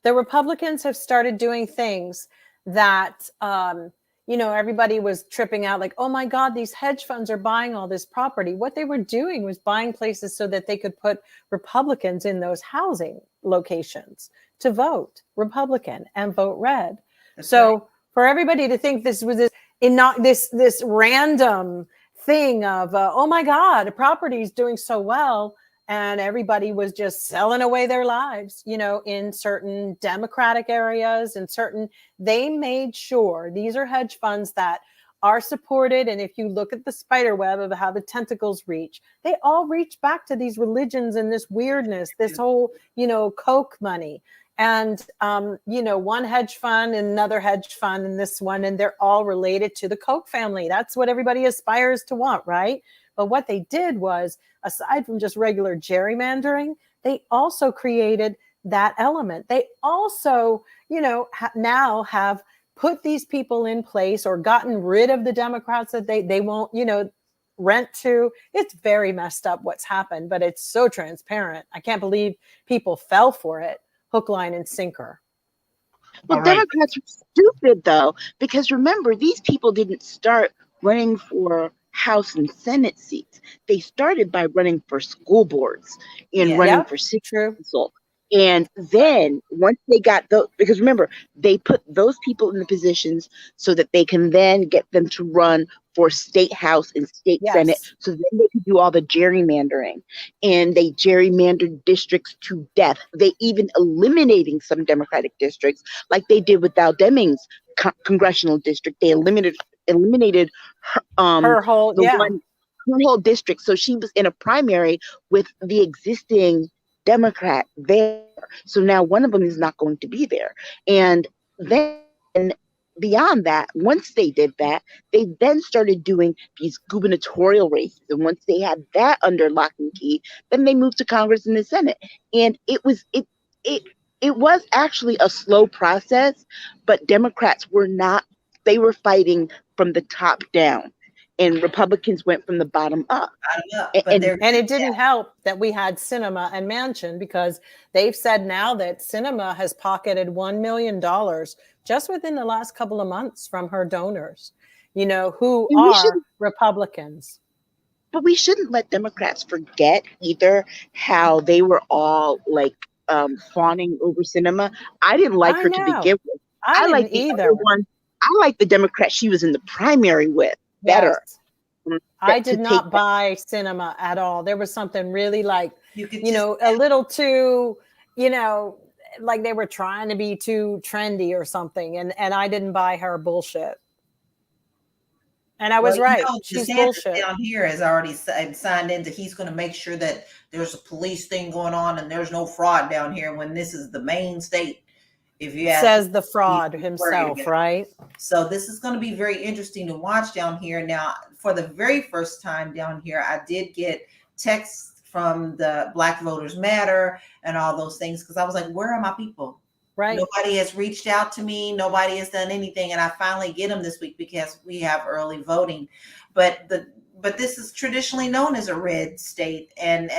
The Republicans have started doing things that, everybody was tripping out like, oh my God, these hedge funds are buying all this property. What they were doing was buying places so that they could put Republicans in those housing locations to vote Republican and vote red. That's right. For everybody to think this was this random thing of, oh my God, a property is doing so well, and everybody was just selling away their lives, in certain Democratic areas and they made sure these are hedge funds that are supported. And if you look at the spider web of how the tentacles reach, they all reach back to these religions and this weirdness, this whole, Koch money. And, one hedge fund and another hedge fund and this one, and they're all related to the Koch family. That's what everybody aspires to want, right? But what they did was, aside from just regular gerrymandering, they also created that element. They also, now have put these people in place or gotten rid of the Democrats that they won't, rent to. It's very messed up what's happened, but it's so transparent. I can't believe people fell for it. Hook, line, and sinker. Well, Democrats are stupid, though, because remember, these people didn't start running for House and Senate seats. They started by running for school boards and Yeah. running Yep, for city true. council. And then once they got those, because remember, they put those people in the positions so that they can then get them to run for state house and state senate. Yes. So then they could do all the gerrymandering. And they gerrymandered districts to death. They even eliminating some Democratic districts, like they did with Val Demings' congressional district. They eliminated her, Her whole, the yeah. one her whole district. So she was in a primary with the existing Democrat there. So now one of them is not going to be there. And then beyond that, once they did that, they then started doing these gubernatorial races. And once they had that under lock and key, then they moved to Congress and the Senate. And it was actually a slow process, but Democrats were not, they were fighting from the top down. And Republicans went from the bottom up. And it didn't help that we had Sinema and Manchin, because they've said now that Sinema has pocketed $1 million just within the last couple of months from her donors, who are Republicans. But we shouldn't let Democrats forget either how they were all like fawning over Sinema. I didn't like her to begin with. I didn't like the either. other one. I like the Democrat she was in the primary with better. Yes. I did not buy Sinema at all. There was something really like, a little too, like they were trying to be too trendy or something. And I didn't buy her bullshit. And I was right. She's bullshit. Down here has already signed into, he's going to make sure that there's a police thing going on and there's no fraud down here when this is the main state. If you ask, says the fraud himself, right? So this is going to be very interesting to watch down here. Now, for the very first time down here, I did get texts from the Black Voters Matter and all those things, because I was like, where are my people? Right. Nobody has reached out to me. Nobody has done anything. And I finally get them this week because we have early voting. But this is traditionally known as a red state. And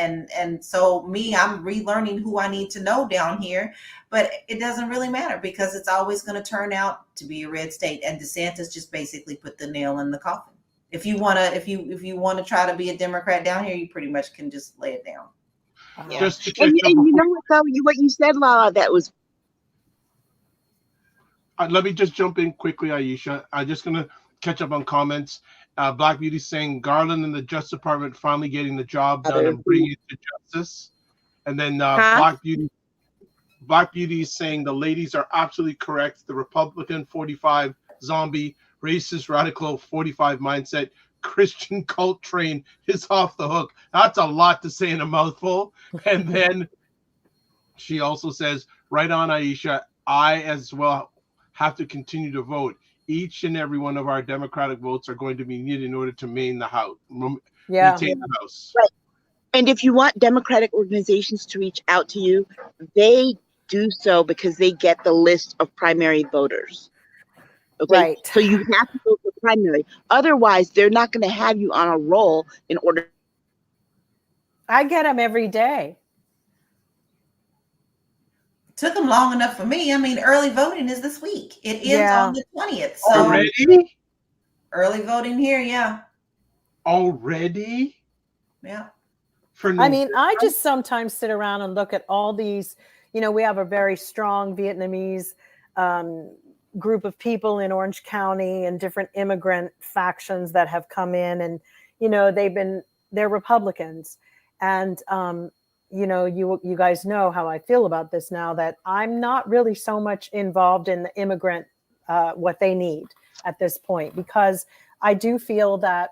so I'm relearning who I need to know down here. But it doesn't really matter because it's always going to turn out to be a red state. And DeSantis just basically put the nail in the coffin. If you want to try to be a Democrat down here, you pretty much can just lay it down. Yeah. Just to and you know what you said, Lala, that was. Let me just jump in quickly, Aisha. I'm just going to catch up on comments. Black Beauty saying Garland and the Justice Department finally getting the job done and bringing it to justice. And then Black Beauty is saying the ladies are absolutely correct. The Republican 45 zombie, racist, radical 45 mindset, Christian cult train is off the hook. That's a lot to say in a mouthful. And then she also says, right on, Aisha, I as well have to continue to vote. Each and every one of our Democratic votes are going to be needed in order to maintain the House. Right. And if you want Democratic organizations to reach out to you, they do so because they get the list of primary voters. Okay? Right. So you have to go for primary. Otherwise, they're not going to have you on a roll in order. I get them every day. Took them long enough for me. I mean, early voting is this week. It ends on the 20th. So already? Early voting here, yeah. Already? Yeah. I just sometimes sit around and look at all these, we have a very strong Vietnamese group of people in Orange County and different immigrant factions that have come in, and, they're Republicans. And, you guys know how I feel about this now, that I'm not really so much involved in the immigrant, what they need at this point, because I do feel that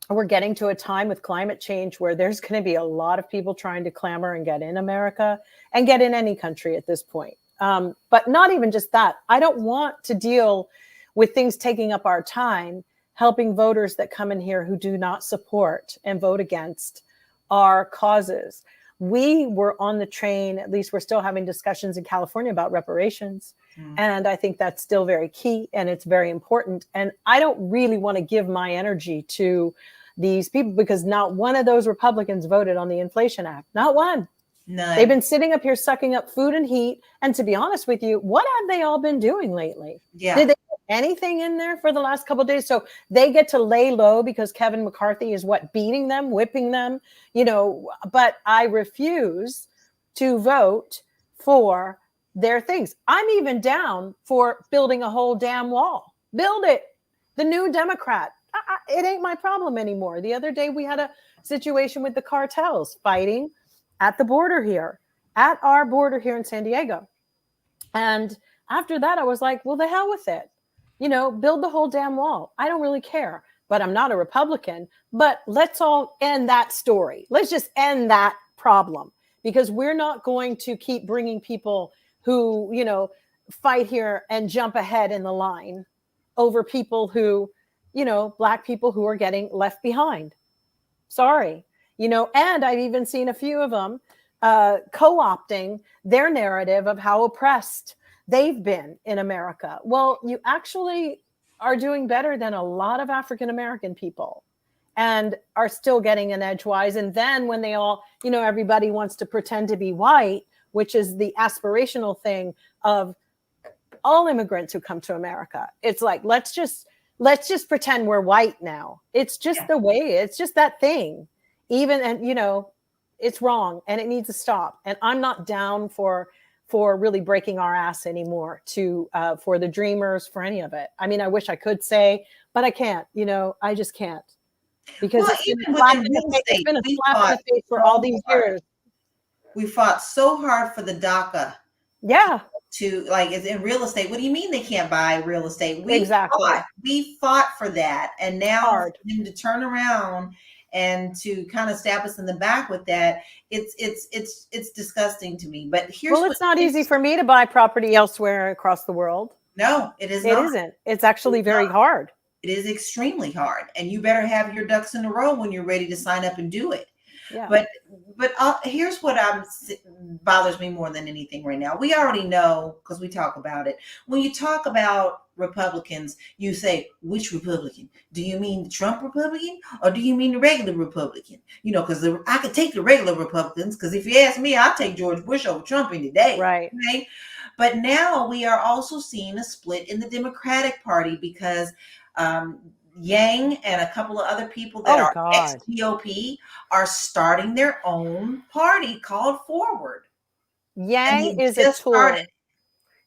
we're getting to a time with climate change where there's going to be a lot of people trying to clamor and get in America and get in any country at this point. But not even just that. I don't want to deal with things taking up our time, helping voters that come in here who do not support and vote against our causes. We were on the train, at least we're still having discussions in California about reparations. And I think that's still very key and it's very important. And I don't really want to give my energy to these people because not one of those Republicans voted on the Inflation Act. Not one. None. They've been sitting up here sucking up food and heat. And to be honest with you, what have they all been doing lately? Yeah. Did they anything in there for the last couple of days. So they get to lay low because Kevin McCarthy is beating them, whipping them, but I refuse to vote for their things. I'm even down for building a whole damn wall. Build it. The new Democrat. It ain't my problem anymore. The other day we had a situation with the cartels fighting at the border here, at our border here in San Diego. And after that, I was like, well, the hell with it. Build the whole damn wall. I don't really care, but I'm not a Republican. But let's all end that story. Let's just end that problem, because we're not going to keep bringing people who, fight here and jump ahead in the line over people who, Black people who are getting left behind. Sorry. And I've even seen a few of them co-opting their narrative of how oppressed they've been in America. Well, you actually are doing better than a lot of African-American people and are still getting an edgewise. And then when they all, everybody wants to pretend to be white, which is the aspirational thing of all immigrants who come to America. It's like, let's just pretend we're white now. It's just the way, it's just that thing. And it's wrong and it needs to stop. And I'm not down for really breaking our ass anymore for the dreamers, for any of it. I mean, I wish I could say, but I can't, I just can't. Because it's been a slap in the face for all these years. We fought so hard for the DACA. Yeah. In real estate. What do you mean they can't buy real estate? We fought for that. And now for them to turn around and to kind of stab us in the back with that, it's disgusting to me. But it's not easy for me to buy property elsewhere across the world. No, it is not. It isn't. It's actually very hard. It is extremely hard. And you better have your ducks in a row when you're ready to sign up and do it. Yeah. But here's what bothers me more than anything right now. We already know, because we talk about it. When you talk about Republicans, you say, which Republican? Do you mean the Trump Republican or do you mean the regular Republican? Because I could take the regular Republicans, because if you ask me, I'll take George Bush over Trump any day. Right. But now we are also seeing a split in the Democratic Party because Yang and a couple of other people that are ex-GOP are starting their own party called Forward. Yang is a tool.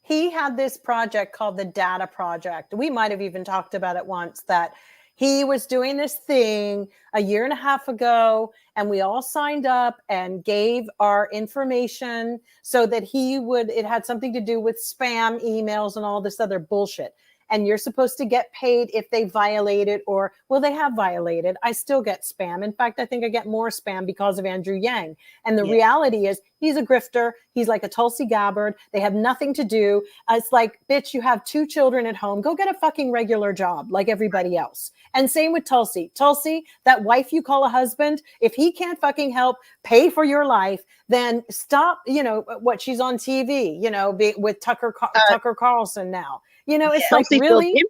He had this project called the Data Project. We might have even talked about it once, that he was doing this thing a year and a half ago, and we all signed up and gave our information so that it had something to do with spam emails and all this other bullshit. And you're supposed to get paid if they violate it, they have violated. I still get spam. In fact, I think I get more spam because of Andrew Yang. And the reality is he's a grifter. He's like a Tulsi Gabbard. They have nothing to do. It's like, bitch, you have 2 children at home. Go get a fucking regular job like everybody else. And same with Tulsi. Tulsi, that wife you call a husband, if he can't fucking help pay for your life, then stop, she's on TV, with Tucker Carlson now. It's like, really,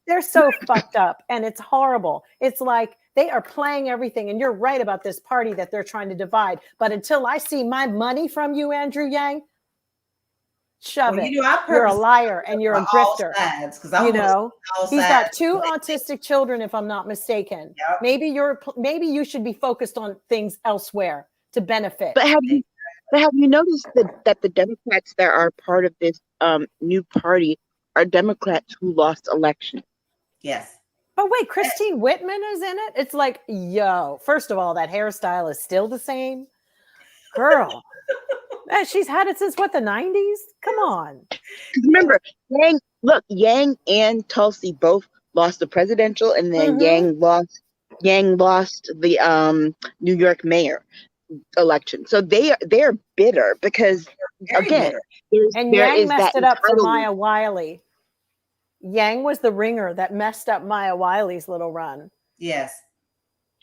they're so fucked up and it's horrible. It's like they are playing everything. And you're right about this party that they're trying to divide. But until I see my money from you, Andrew Yang, shove it. You're a liar and you're a grifter. He's got 2 autistic children, if I'm not mistaken. Yep. Maybe you should be focused on things elsewhere to benefit. But have you noticed that the Democrats that are part of this new party are Democrats who lost elections? Yes. But wait, Christine Whitman is in it? It's like, first of all, that hairstyle is still the same. Girl. She's had it since the 90s? Come on. Remember, Yang and Tulsi both lost the presidential, and then Yang lost the New York mayor election. So they're bitter because Yang messed it up for Maya Wiley. Yang was the ringer that messed up Maya Wiley's little run. Yes.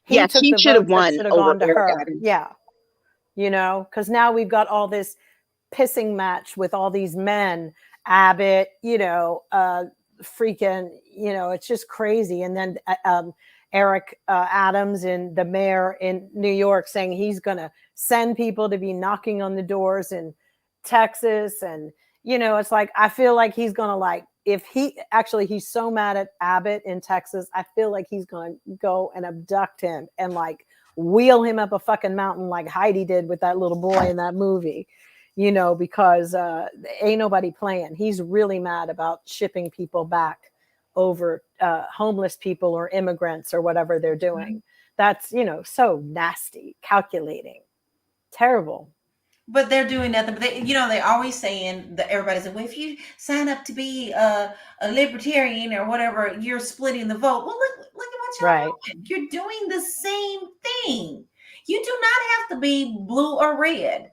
He should have won. Should have gone to her. Yeah. Because now we've got all this pissing match with all these men, Abbott, freaking, it's just crazy. And then Eric Adams, and the mayor in New York, saying he's going to send people to be knocking on the doors in Texas. And, it's like, I feel like he's going to if he's so mad at Abbott in Texas, I feel like he's going to go and abduct him and like wheel him up a fucking mountain like Heidi did with that little boy in that movie, because ain't nobody playing. He's really mad about shipping people back over homeless people or immigrants or whatever they're doing. That's, so nasty, calculating, terrible. But they're doing nothing. But they always saying that everybody's like, well, if you sign up to be a libertarian or whatever, you're splitting the vote. Well, look at what y'all doing. You're doing the same thing. You do not have to be blue or red.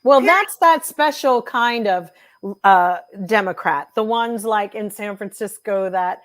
Well, that's that special kind of Democrat. The ones like in San Francisco that,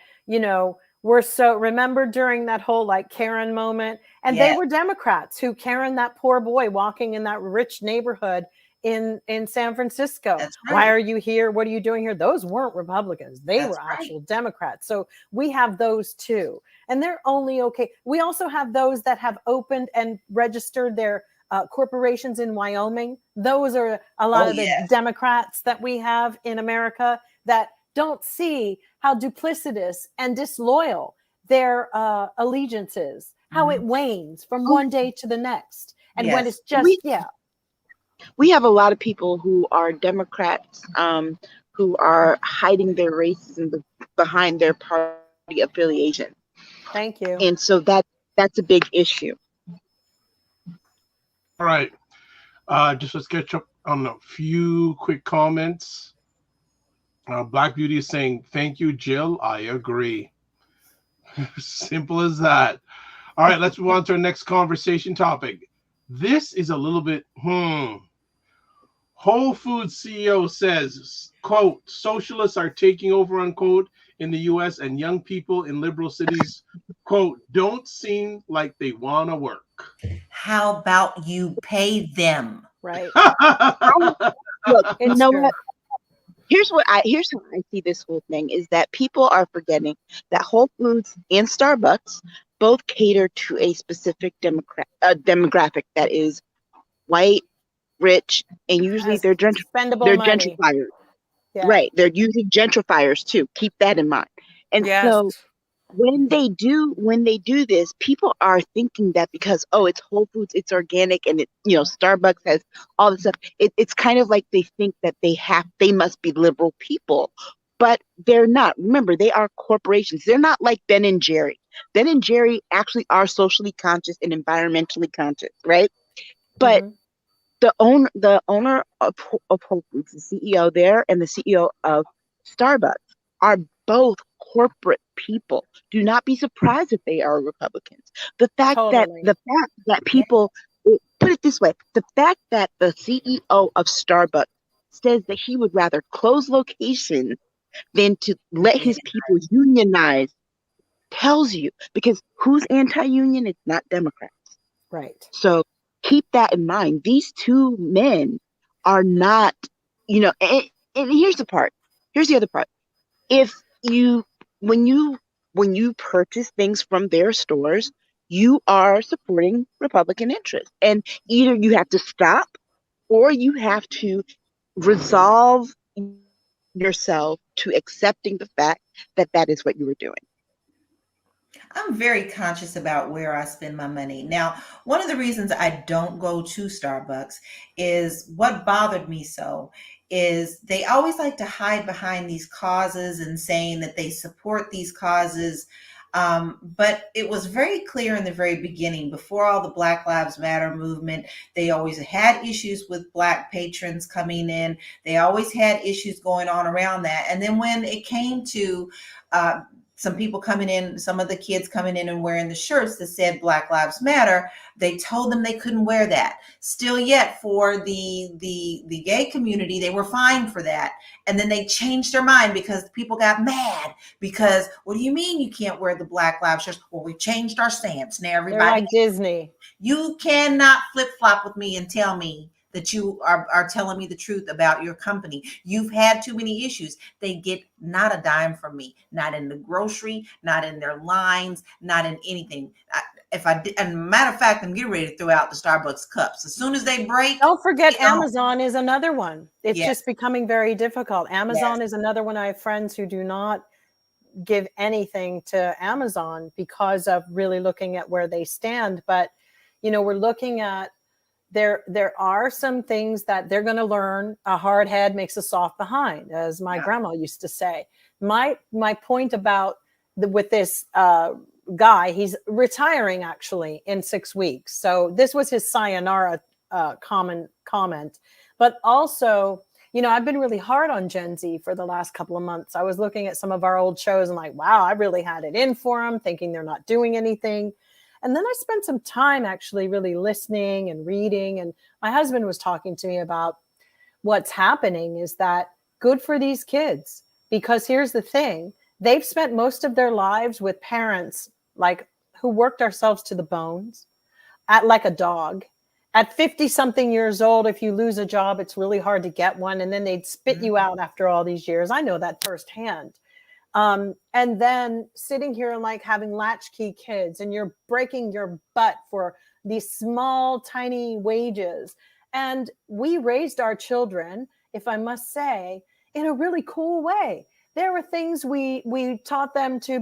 were so, remember during that whole like Karen moment, and they were Democrats who Karen, that poor boy walking in that rich neighborhood in San Francisco. That's right. Why are you here? What are you doing here? Those weren't Republicans. They were actual Democrats. So we have those too. And they're only okay. We also have those that have opened and registered their corporations in Wyoming. Those are a lot of the Democrats that we have in America that don't see how duplicitous and disloyal their allegiance is, how it wanes from one day to the next. And when it's just, we have a lot of people who are Democrats who are hiding their racism behind their party affiliation. Thank you. And so that's a big issue. All right. Just let's catch up on a few quick comments. Black Beauty is saying, thank you, Jill. I agree. Simple as that. All right, let's move on to our next conversation topic. This is a little bit, Whole Foods CEO says, quote, socialists are taking over, unquote, in the U.S. and young people in liberal cities, quote, don't seem like they want to work. How about you pay them? Right. Look, you know what? Here's how I see this whole thing is that people are forgetting that Whole Foods and Starbucks both cater to a specific demographic that is white, rich, and usually they're gentrifiers. Yeah. Right. They're using gentrifiers too. Keep that in mind. And so when they do this, people are thinking that because, it's Whole Foods, it's organic, and Starbucks has all this stuff. It's kind of like they think that they must be liberal people, but they're not. Remember, they are corporations. They're not like Ben and Jerry. Ben and Jerry actually are socially conscious and environmentally conscious, right? But the owner of Whole Foods, the CEO there, and the CEO of Starbucks are both corporate people. Do not be surprised if they are Republicans. The fact that people put it this way, the fact that the CEO of Starbucks says that he would rather close locations than to let his people unionize tells you, because who's anti-union? It's not Democrats. Right. So keep that in mind. These two men are not, and here's the other part. When you purchase things from their stores, you are supporting Republican interests. And either you have to stop or you have to resolve yourself to accepting the fact that that is what you were doing. I'm very conscious about where I spend my money. Now, one of the reasons I don't go to Starbucks is what bothered me so is they always like to hide behind these causes and saying that they support these causes. But it was very clear in the very beginning, before all the Black Lives Matter movement, they always had issues with Black patrons coming in. They always had issues going on around that. And then when it came to some people coming in, some of the kids coming in and wearing the shirts that said Black Lives Matter, they told them they couldn't wear that. Still yet for the gay community, they were fine for that. And then they changed their mind because people got mad because, what do you mean you can't wear the Black Lives shirts? Well, we changed our stance. Now everybody. They're like Disney. You cannot flip-flop with me and tell me that you are telling me the truth about your company. You've had too many issues. They get not a dime from me, not in the grocery, not in their lines, not in anything. and matter of fact, I'm getting ready to throw out the Starbucks cups. As soon as they break. Don't forget Amazon is another one. It's Yes. just becoming very difficult. Amazon is another one. I have friends who do not give anything to Amazon because of really looking at where they stand. But, we're looking at there are some things that they're going to learn. A hard head makes a soft behind, as my grandma used to say. My point about with this guy, he's retiring actually in 6 weeks. So this was his sayonara comment. But also, I've been really hard on Gen Z for the last couple of months. I was looking at some of our old shows and like, wow, I really had it in for them, thinking they're not doing anything. And then I spent some time actually really listening and reading. And my husband was talking to me about what's happening is that good for these kids, because here's the thing. They've spent most of their lives with parents like who worked ourselves to the bones at like a dog. At 50 something years old, if you lose a job, it's really hard to get one. And then they'd spit you out after all these years. I know that firsthand. And then sitting here and like having latchkey kids and you're breaking your butt for these small, tiny wages. And we raised our children, if I must say, in a really cool way. There were things we taught them to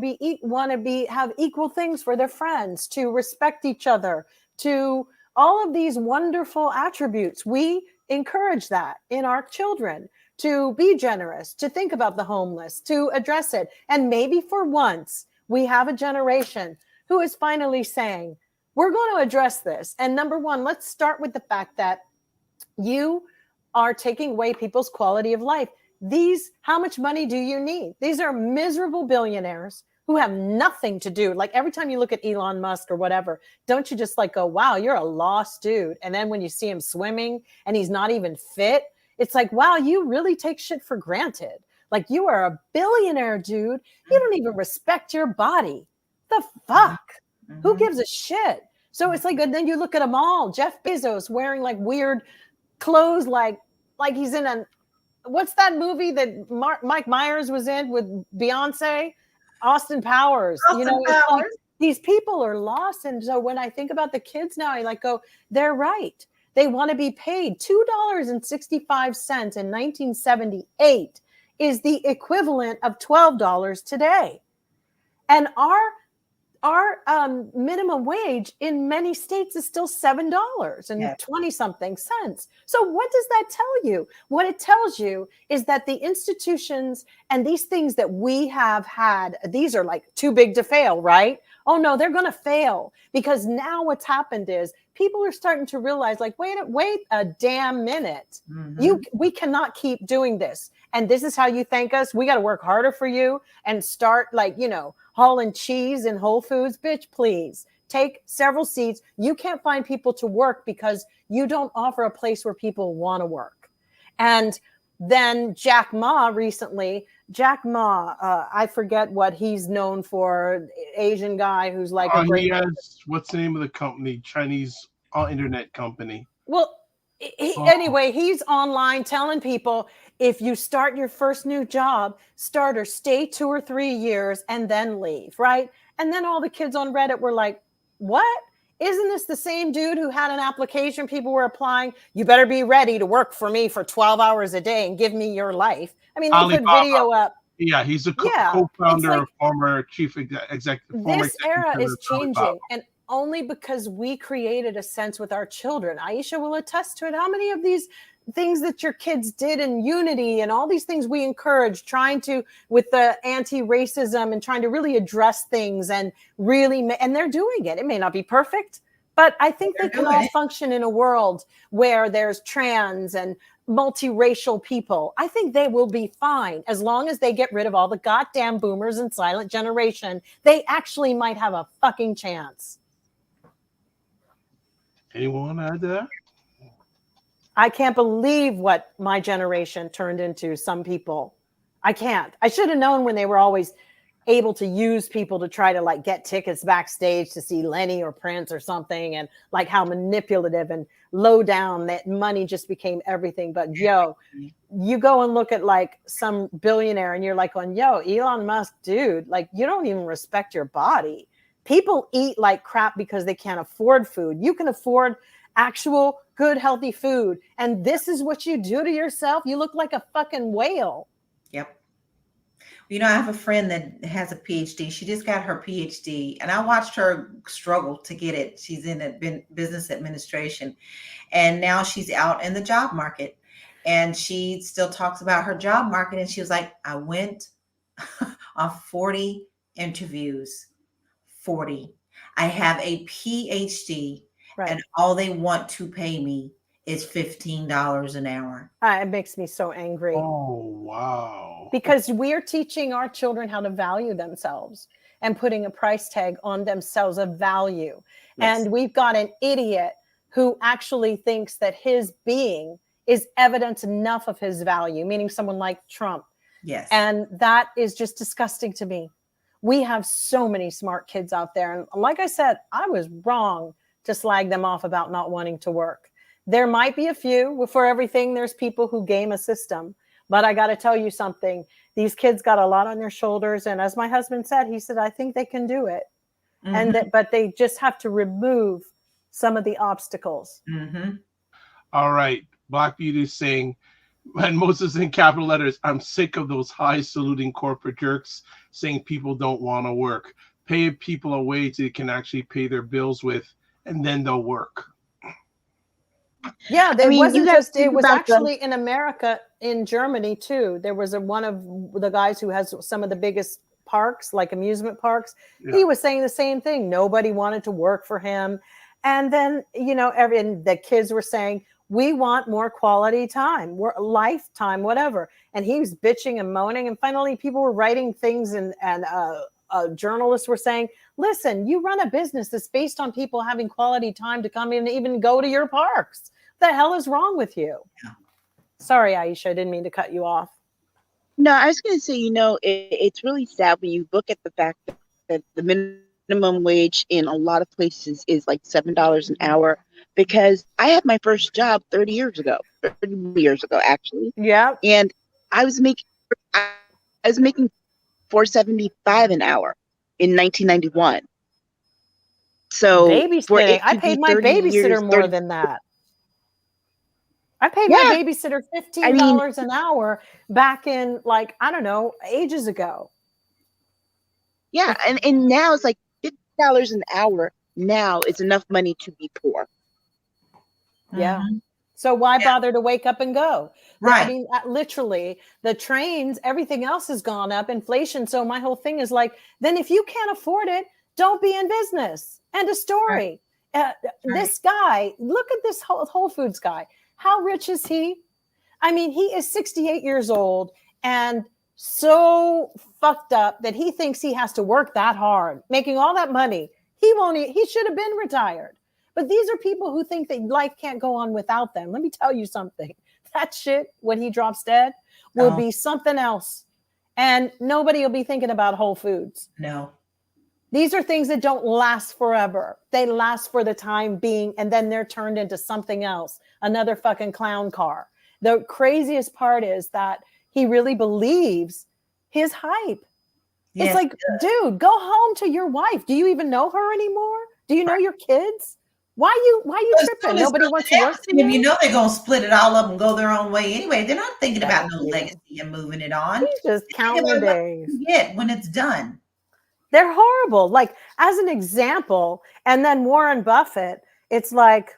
have equal things for their friends, to respect each other, to all of these wonderful attributes. We encourage that in our children, to be generous, to think about the homeless, to address it. And maybe for once, we have a generation who is finally saying, we're going to address this. And number one, let's start with the fact that you are taking away people's quality of life. How much money do you need? These are miserable billionaires who have nothing to do. Like every time you look at Elon Musk or whatever, don't you just like go, wow, you're a lost dude. And then when you see him swimming and he's not even fit, it's like, wow, you really take shit for granted. Like you are a billionaire, dude. You don't even respect your body. The fuck? Mm-hmm. Who gives a shit? So it's like, and then you look at them all. Jeff Bezos wearing like weird clothes, like he's in what's that movie that Mike Myers was in with Beyonce? Austin Powers. It's like these people are lost. And so when I think about the kids now, I like go, they're right. They want to be paid $2.65 in 1978 is the equivalent of $12 today. And our minimum wage in many states is still $7 and 20 something cents. So what does that tell you? What it tells you is that the institutions and these things that we have had, these are like too big to fail, right? Oh no, they're going to fail, because now what's happened is people are starting to realize like, wait a damn minute. Mm-hmm. We cannot keep doing this. And this is how you thank us. We got to work harder for you and start hauling cheese in Whole Foods. Bitch, please take several seats. You can't find people to work because you don't offer a place where people want to work. And then Jack Ma recently, I forget what he's known for, Asian guy who's like a great... what's the name of the company? Chinese internet company. Well, anyway, he's online telling people, if you start your first new job, stay 2 or 3 years and then leave, right? And then all the kids on Reddit were like, what? Isn't this the same dude who had an application people were applying? You better be ready to work for me for 12 hours a day and give me your life. I mean, they put video up. Yeah, he's a co-founder, former chief executive. This era is changing, and only because we created a sense with our children. Aisha will attest to it. How many of these things that your kids did in unity and all these things we encourage, trying to, with the anti-racism and trying to really address things and really, and they're doing it. It may not be perfect, but I think they can all function in a world where there's trans and multiracial people. I think they will be fine as long as they get rid of all the goddamn boomers and silent generation. They actually might have a fucking chance. Anyone add to that? I can't believe what my generation turned into, some people. I can't. I should have known when they were always able to use people to try to like get tickets backstage to see Lenny or Prince or something, and like how manipulative and low down that money just became everything. But yo, you go and look at like some billionaire and you're like, Elon Musk, dude, like you don't even respect your body. People eat like crap because they can't afford food. You can afford actual good, healthy food. And this is what you do to yourself. You look like a fucking whale. Yep. You know, I have a friend that has a PhD. She just got her PhD, and I watched her struggle to get it. She's in business administration, and now she's out in the job market. And she still talks about her job market. And she was like, I went on 40 interviews. 40. I have a PhD, Right. and all they want to pay me is $15 an hour. It makes me so angry. Oh, wow. Because we're teaching our children how to value themselves and putting a price tag on themselves of value. Yes. And we've got an idiot who actually thinks that his being is evidence enough of his value, meaning someone like Trump. Yes. And that is just disgusting to me. We have so many smart kids out there. And like I said, I was wrong to slag them off about not wanting to work. There might be a few. For everything, there's people who game a system. But I got to tell you something. These kids got a lot on their shoulders. And as my husband said, he said, I think they can do it. Mm-hmm. But they just have to remove some of the obstacles. Mm-hmm. All right. Black Beauty is saying, and Moses in capital letters, I'm sick of those high saluting corporate jerks saying people don't want to work. Pay people a wage they can actually pay their bills with, and then they'll work. Yeah, it was actually in America, in Germany too. There was one of the guys who has some of the biggest parks, like amusement parks. Yeah. He was saying the same thing. Nobody wanted to work for him. And then, and the kids were saying, we want more quality time, lifetime, whatever. And he was bitching and moaning. And finally, people were writing things, and journalists were saying, listen, you run a business that's based on people having quality time to come in and even go to your parks. What the hell is wrong with you? Yeah. Sorry, Aisha, I didn't mean to cut you off. No, I was going to say, it's really sad when you look at the fact that the minimum wage in a lot of places is like $7 an hour. Because I had my first job 30 years ago, actually. Yeah. And I was making $4.75 an hour in 1991. So babysitting, I paid my babysitter more than that. I paid my babysitter $15 an hour back in, ages ago. Yeah, and now it's like $50 an hour now is enough money to be poor. Yeah. Mm-hmm. So why bother to wake up and go? Right. I mean, literally, the trains, everything else has gone up, inflation. So my whole thing is like, then if you can't afford it, don't be in business. End of story. Right. This guy, look at this Whole Foods guy. How rich is he? I mean, he is 68 years old and so fucked up that he thinks he has to work that hard, making all that money. He should have been retired. But these are people who think that life can't go on without them. Let me tell you something. That shit, when he drops dead, will be something else. And nobody will be thinking about Whole Foods. No. These are things that don't last forever. They last for the time being, and then they're turned into something else. Another fucking clown car. The craziest part is that he really believes his hype. Yes, it's like, dude, go home to your wife. Do you even know her anymore? Do you know your kids? Why you tripping? Nobody wants to work for you. You know they're gonna split it all up and go their own way anyway. They're not thinking about no legacy and moving it on. He's just counting the days. When it's done. They're horrible. Like, as an example, and then Warren Buffett, it's like,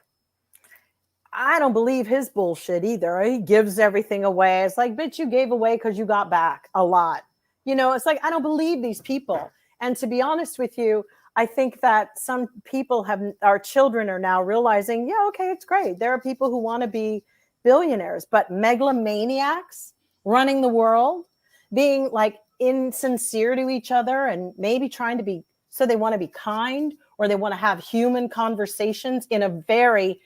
I don't believe his bullshit either. He gives everything away. It's like, bitch, you gave away because you got back a lot. It's like, I don't believe these people. And to be honest with you, I think that some people our children are now realizing, okay, it's great. There are people who want to be billionaires, but megalomaniacs running the world, being like insincere to each other and maybe trying to be, so they want to be kind or they want to have human conversations in a very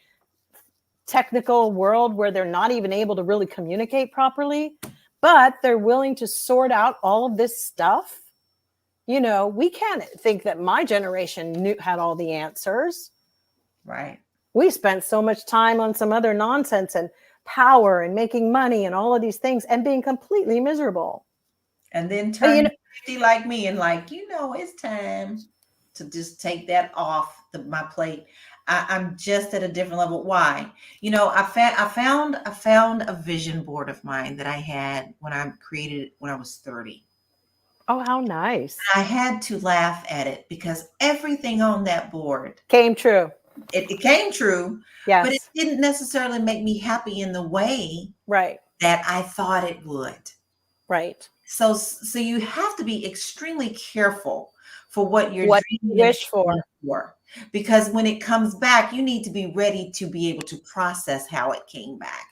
technical world where they're not even able to really communicate properly, but they're willing to sort out all of this stuff. We can't think that my generation had all the answers. Right. We spent so much time on some other nonsense and power and making money and all of these things and being completely miserable. And then turning 50 like me and like, it's time to just take that off my plate. I'm just at a different level. Why? You know, I found a vision board of mine that I had when I created it when I was 30. Oh, how nice. I had to laugh at it because everything on that board came true. It came true, yes. But it didn't necessarily make me happy in the way right. that I thought it would. Right. So you have to be extremely careful for what you're wish for. Because when it comes back, you need to be ready to be able to process how it came back.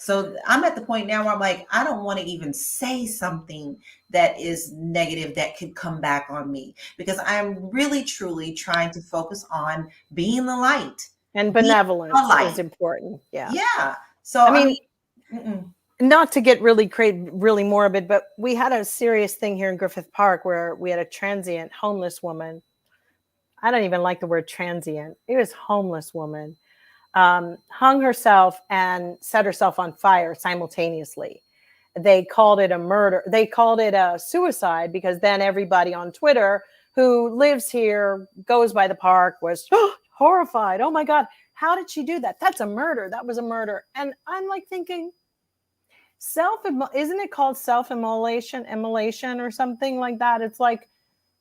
So I'm at the point now where I'm like, I don't want to even say something that is negative that could come back on me, because I'm really, truly trying to focus on being the light. And benevolence is important. Yeah. Yeah. So I mean not to get really morbid, but we had a serious thing here in Griffith Park where we had a transient homeless woman. I don't even like the word transient. It was homeless woman. Hung herself and set herself on fire simultaneously. They called it a murder. They called it a suicide because then everybody on Twitter who lives here, goes by the park, was horrified. Oh my God, how did she do that? That's a murder. That was a murder. And I'm like thinking, isn't it called self-immolation or something like that? It's like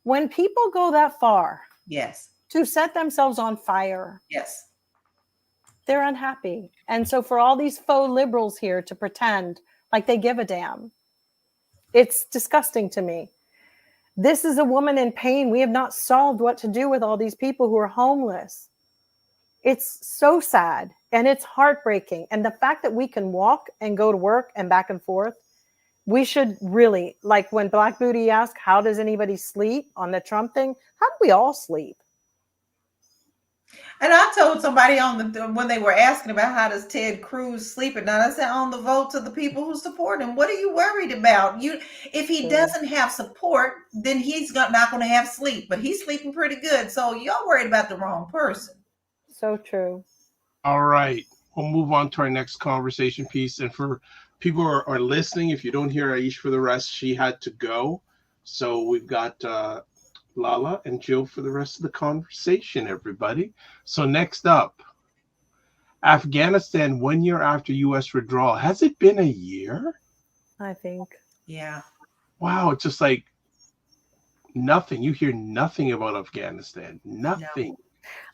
when people go that far, yes, to set themselves on fire, yes, they're unhappy. And so for all these faux liberals here to pretend like they give a damn, it's disgusting to me. This is a woman in pain. We have not solved what to do with all these people who are homeless. It's so sad and it's heartbreaking. And the fact that we can walk and go to work and back and forth, we should really, like when Black Booty asked, how does anybody sleep on the Trump thing? How do we all sleep? And I told somebody when they were asking about how does Ted Cruz sleep at night, I said, on the vote to the people who support him. What are you worried about? If he doesn't have support, then he's not going to have sleep, but he's sleeping pretty good. So you're worried about the wrong person. So true. All right. We'll move on to our next conversation piece. And for people who are listening, if you don't hear Aisha for the rest, she had to go. So we've got Lala and Jill for the rest of the conversation, everybody. So next up, Afghanistan 1 year after U.S. withdrawal. Has it been a year? I think. Yeah. Wow. It's just like nothing. You hear nothing about Afghanistan. Nothing. No.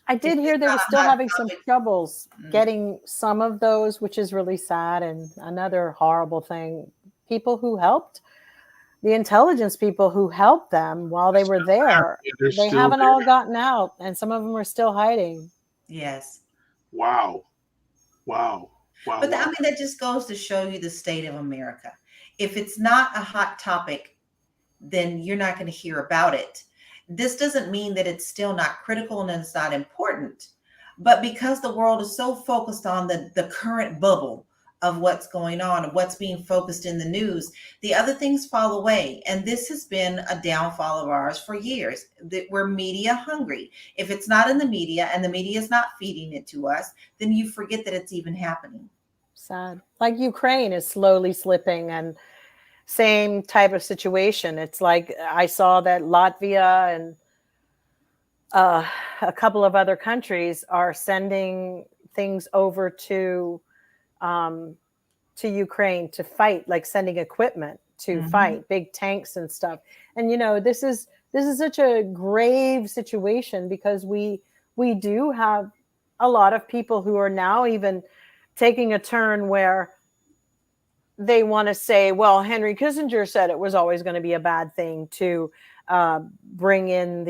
I did hear they were still having some troubles getting some of those, which is really sad. And another horrible thing, people who helped, the intelligence people who helped them while they were there, they haven't all gotten out, and some of them are still hiding. Yes. Wow. But I mean, that just goes to show you the state of America. If it's not a hot topic, then you're not going to hear about it. This doesn't mean that it's still not critical and it's not important, but because the world is so focused on the current bubble of what's going on and what's being focused in the news, the other things fall away. And this has been a downfall of ours for years, that we're media hungry. If it's not in the media and the media is not feeding it to us, then you forget that it's even happening. Sad. Like Ukraine is slowly slipping, and same type of situation. It's like I saw that Latvia and a couple of other countries are sending things over to Ukraine to fight, like sending equipment to fight, big tanks and stuff. And this is such a grave situation, because we do have a lot of people who are now even taking a turn where they want to say, well, Henry Kissinger said it was always going to be a bad thing to bring in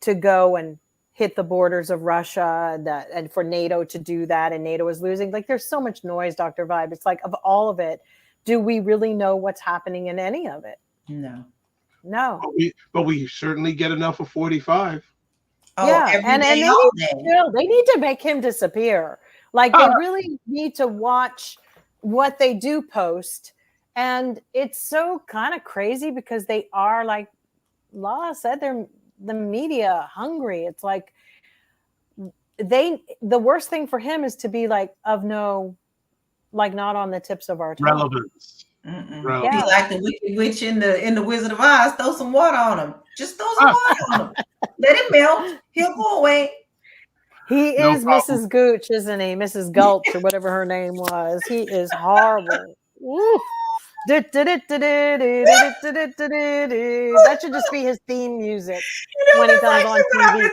to go and hit the borders of Russia, and for NATO to do that, and NATO is losing. Like, there's so much noise, Dr. Vibe. It's like, of all of it, do we really know what's happening in any of it? No. But we certainly get enough of 45. Oh, yeah, and they need to make him disappear. Like, they really need to watch what they do post. And it's so kind of crazy because they are, like Lala said, they're the media hungry. It's like the worst thing for him is to be like not on the tips of our tongue. Relevance. Yeah. Be like the Wicked Witch in the Wizard of Oz, throw some water on him. Just throw some water on him. Let it melt. He'll go away. He is Mrs. Gooch, isn't he? Mrs. Gulch or whatever her name was. He is horrible. Woo. That should just be his theme music when he comes on TV.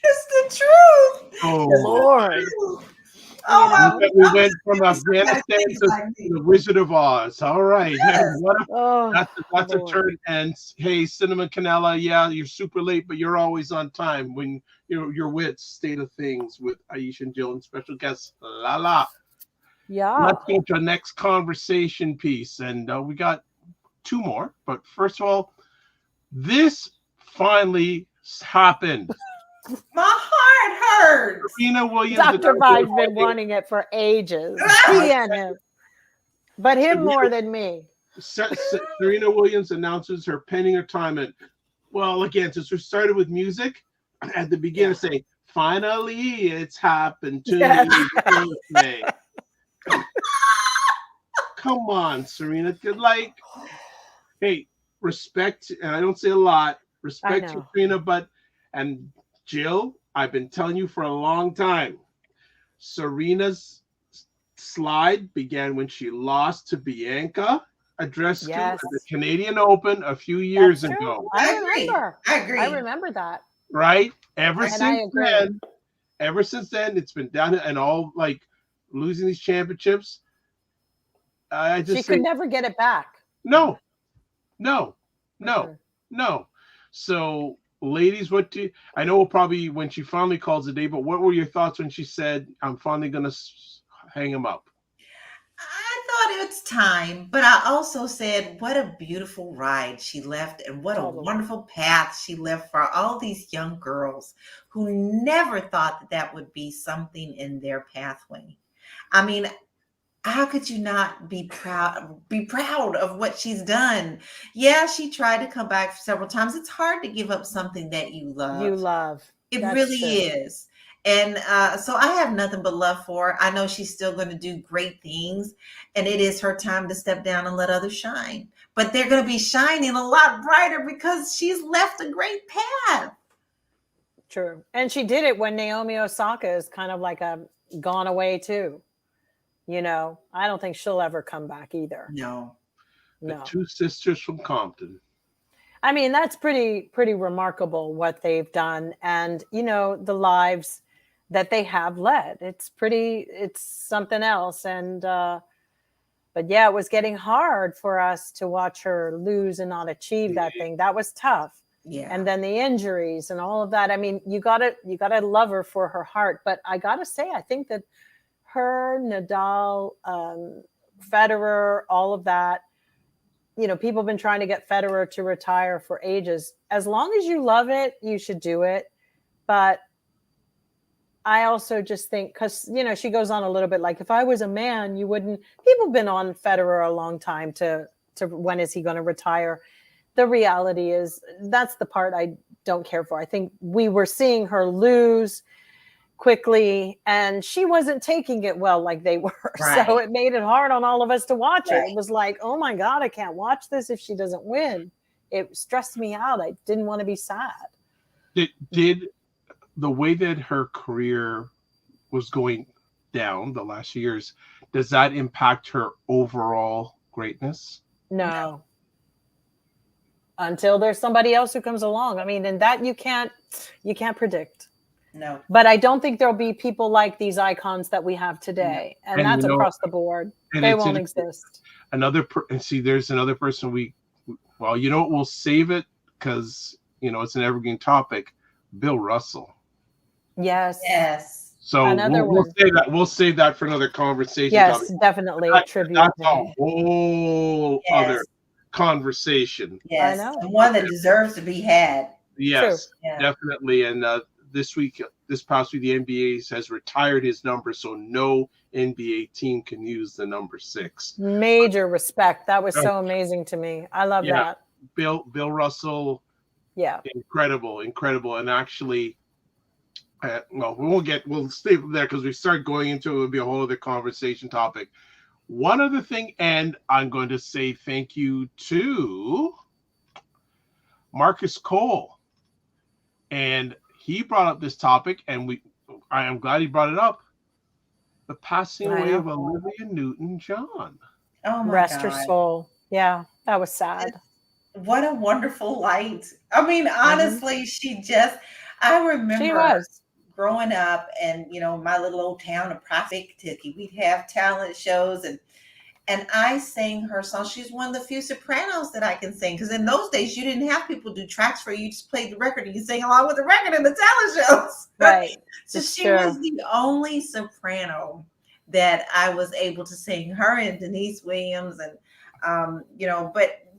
It's the truth. Oh, Lord. Oh, we went from Afghanistan to the Wizard of Oz. All right. Yes. That's a turn. And hey, Cinnamon Canella, yeah, you're super late, but you're always on time when you're with State of Things with Aisha and Jill and special guest Lala. Yeah. Let's go to our next conversation piece. And we got two more. But first of all, this finally happened. My heart hurts. Serena Williams. Dr. Vibe's been wanting it for ages. He and him. But him more than me. Serena Williams announces her pending retirement. Well, again, since we started with music, at the beginning, say, finally, it's happened to me. Come on, Serena. Like, hey, respect, and I don't say a lot, respect to Serena, and Jill, I've been telling you for a long time, Serena's slide began when she lost to Bianca Andreescu at the Canadian Open a few years ago. I remember. I agree. I remember that. Right? Ever since then, it's been down and all like losing these championships. I just she could never get it back. No. So, ladies, I know probably when she finally calls it a day, but what were your thoughts when she said, I'm finally going to hang him up? I thought it's time, but I also said, what a beautiful ride she left and what a wonderful path she left for all these young girls who never thought that would be something in their pathway. I mean, how could you not be proud of what she's done? Yeah, she tried to come back several times. It's hard to give up something that you love. It really is. And so I have nothing but love for her. I know she's still going to do great things, and it is her time to step down and let others shine. But they're going to be shining a lot brighter because she's left a great path. True. And she did it when Naomi Osaka is kind of like gone away too. You know, I don't think she'll ever come back either. No. The two sisters from Compton. I mean, that's pretty remarkable what they've done. And, you know, the lives that they have led. It's something else. And, but yeah, it was getting hard for us to watch her lose and not achieve that thing. That was tough. Yeah. And then the injuries and all of that. I mean, you gotta love her for her heart. But I gotta say, I think that her, Nadal, Federer, all of that, you know, people have been trying to get Federer to retire for ages. As long as you love it, you should do it. But I also just think, because, you know, she goes on a little bit like, if I was a man, you wouldn't. People have been on Federer a long time to when is he going to retire? The reality is that's the part I don't care for. I think we were seeing her lose quickly and she wasn't taking it well like they were. Right. So it made it hard on all of us to watch it. It was like, oh my God, I can't watch this if she doesn't win. It stressed me out. I didn't want to be sad. Did the way that her career was going down the last years, does that impact her overall greatness? No. Until there's somebody else who comes along. I mean, and that you can't predict. No. But I don't think there'll be people like these icons that we have today. And that's across the board. They won't exist. There's another person we'll save it because, you know, it's an evergreen topic. Bill Russell. Yes. So we'll save that for another conversation. Yes, definitely. A tribute. That's a whole other conversation. Yes. I know. The one that deserves to be had. Yes, definitely. And this past week, the NBA has retired his number, so no NBA team can use the number 6. Major respect. That was so amazing to me. I love that. Bill Russell. Yeah. Incredible. And actually, we'll stay there because we start going into it. It'll be a whole other conversation topic. One other thing, and I'm going to say thank you to Marcus Cole. And he brought up this topic, and I am glad he brought it up. The passing away of Olivia Newton-John. Oh my Rest God. her soul. Yeah, that was sad. What a wonderful light. I mean, honestly, I remember She was. growing up, and my little old town of Prospect, Kentucky, we'd have talent shows, and I sang her song. She's one of the few sopranos that I can sing, because in those days you didn't have people do tracks for you. You just played the record and you sang along with the record in the talent shows. Right. So she was the only soprano that I was able to sing, her and Denise Williams, and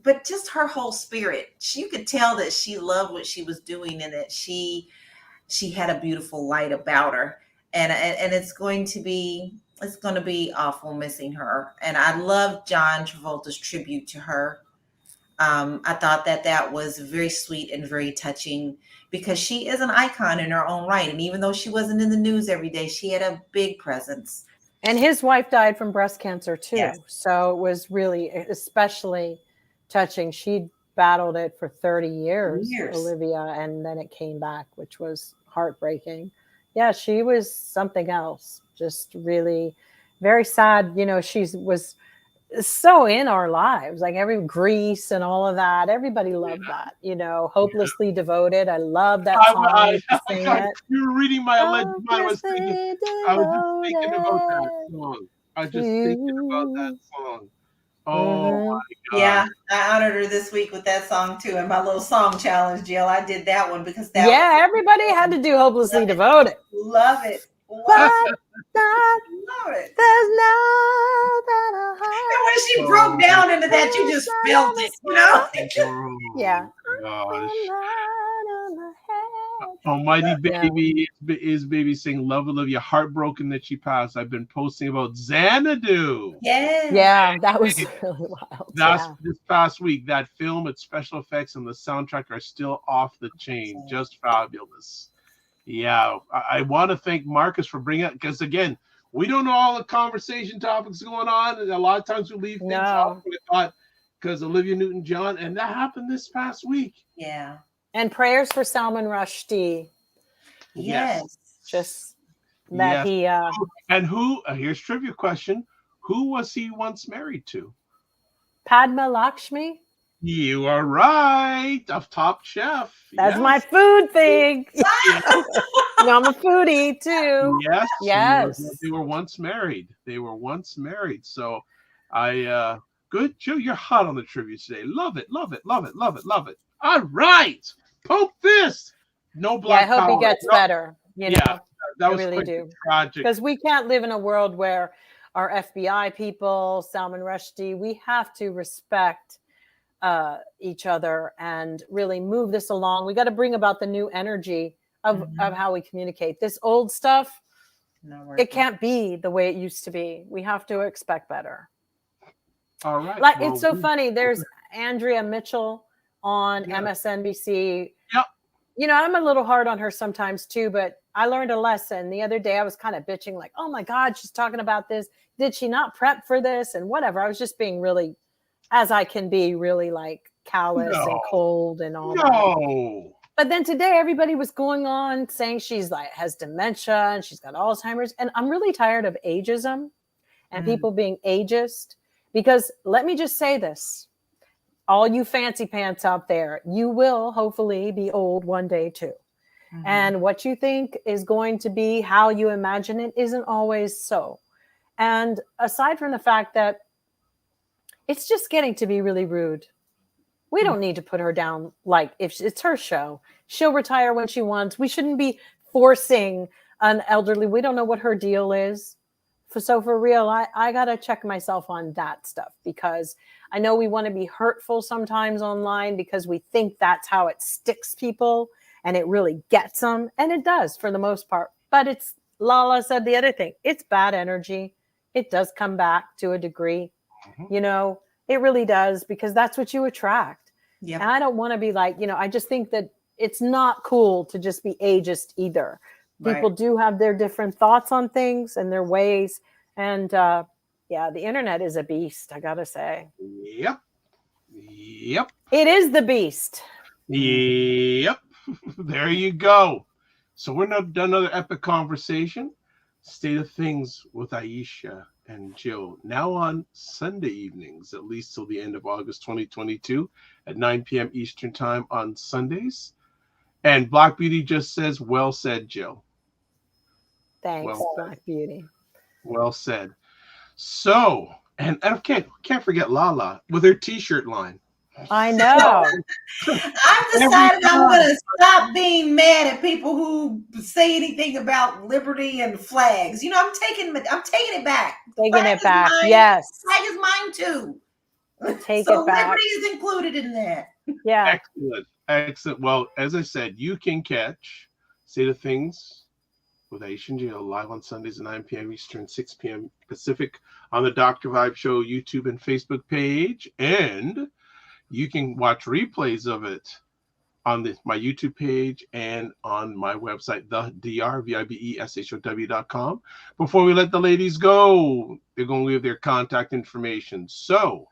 but just her whole spirit. You could tell that she loved what she was doing, and that she had a beautiful light about her. And it's going to be awful missing her. And I love John Travolta's tribute to her. I thought that was very sweet and very touching, because she is an icon in her own right. And even though she wasn't in the news every day, she had a big presence. And his wife died from breast cancer too. Yes. So it was really especially touching. She battled it for 30 years, Olivia, and then it came back, which was heartbreaking. Yeah, she was something else. Just really very sad. She was so in our lives, like every Grease and all of that. Everybody loved that. Hopelessly devoted. I love that song. You were reading my alleged mind. I was just thinking about that song. I was just thinking about that song. Oh my God. Yeah, I honored her this week with that song too, and my little song challenge, Jill. I did that one because everybody had to do Hopelessly Devoted. Love it. Love it. There's no better heart. And when she broke down into that, you just felt it, Yeah. Gosh. Almighty Baby is baby saying, love Olivia, heartbroken that she passed. I've been posting about Xanadu. Yeah, that was really wild. This past week. That film, its special effects, and the soundtrack are still off the chain. Just fabulous. Yeah, I want to thank Marcus for bringing it, because again, we don't know all the conversation topics going on, and a lot of times we leave things off. We thought because Olivia Newton-John, and that happened this past week. Yeah. And prayers for Salman Rushdie. Yes. Just that he and who here's trivia question. Who was he once married to? Padma Lakshmi. You are right. Of Top Chef. That's my food thing. I'm a foodie too. Yes. They were once married. So good, Joe. You're hot on the trivia today. Love it. All right. Pope Fist. No black I hope power. He gets better. That was really do. Tragic. Because we can't live in a world where our FBI people, Salman Rushdie, we have to respect each other and really move this along. We got to bring about the new energy of how we communicate. This old stuff, it can't be the way it used to be. We have to expect better. All right. It's so funny. There's Andrea Mitchell on MSNBC. Yep. I'm a little hard on her sometimes too, but I learned a lesson. The other day I was kind of bitching like, oh my God, she's talking about this. Did she not prep for this? And whatever. I was just being really, as I can be, really like callous and cold and all that. But then today everybody was going on saying she's like has dementia and she's got Alzheimer's. And I'm really tired of ageism and people being ageist, because let me just say this. All you fancy pants out there, you will hopefully be old one day too. And what you think is going to be how you imagine it isn't always so. And aside from the fact that it's just getting to be really rude, we don't need to put her down. Like, if it's her show, she'll retire when she wants. We shouldn't be forcing an elderly. We don't know what her deal is. So for real, I got to check myself on that stuff, because I know we want to be hurtful sometimes online because we think that's how it sticks people and it really gets them. And it does for the most part. But it's, Lala said the other thing, it's bad energy. It does come back to a degree. It really does, because that's what you attract. Yeah. And I don't want to be like, I just think that it's not cool to just be ageist either. People do have their different thoughts on things and their ways. And Yeah, the internet is a beast, I gotta say. Yep. Yep. It is the beast. Yep. There you go. So we're not done another epic conversation. State of Things with Aisha and Jill. Now on Sunday evenings, at least till the end of August 2022 at 9 p.m. Eastern Time on Sundays. And Black Beauty just says, well said, Jill. Thanks, Black Beauty. Well said. So, and I can't forget Lala with her t-shirt line. I know. I've decided I'm going to stop being mad at people who say anything about liberty and flags. You know, I'm taking it back. Taking it back. Mine. Yes. Flag is mine too. Take so it back. liberty is included in that. Yeah. Excellent. Well, as I said, you can catch State of Things with Aisha and Jill live on Sundays at 9 p.m. Eastern, 6 p.m. Pacific on the Dr. Vibe Show YouTube and Facebook page. And you can watch replays of it on my YouTube page and on my website, the drvibeshow.com. Before we let the ladies go, they're going to leave their contact information. So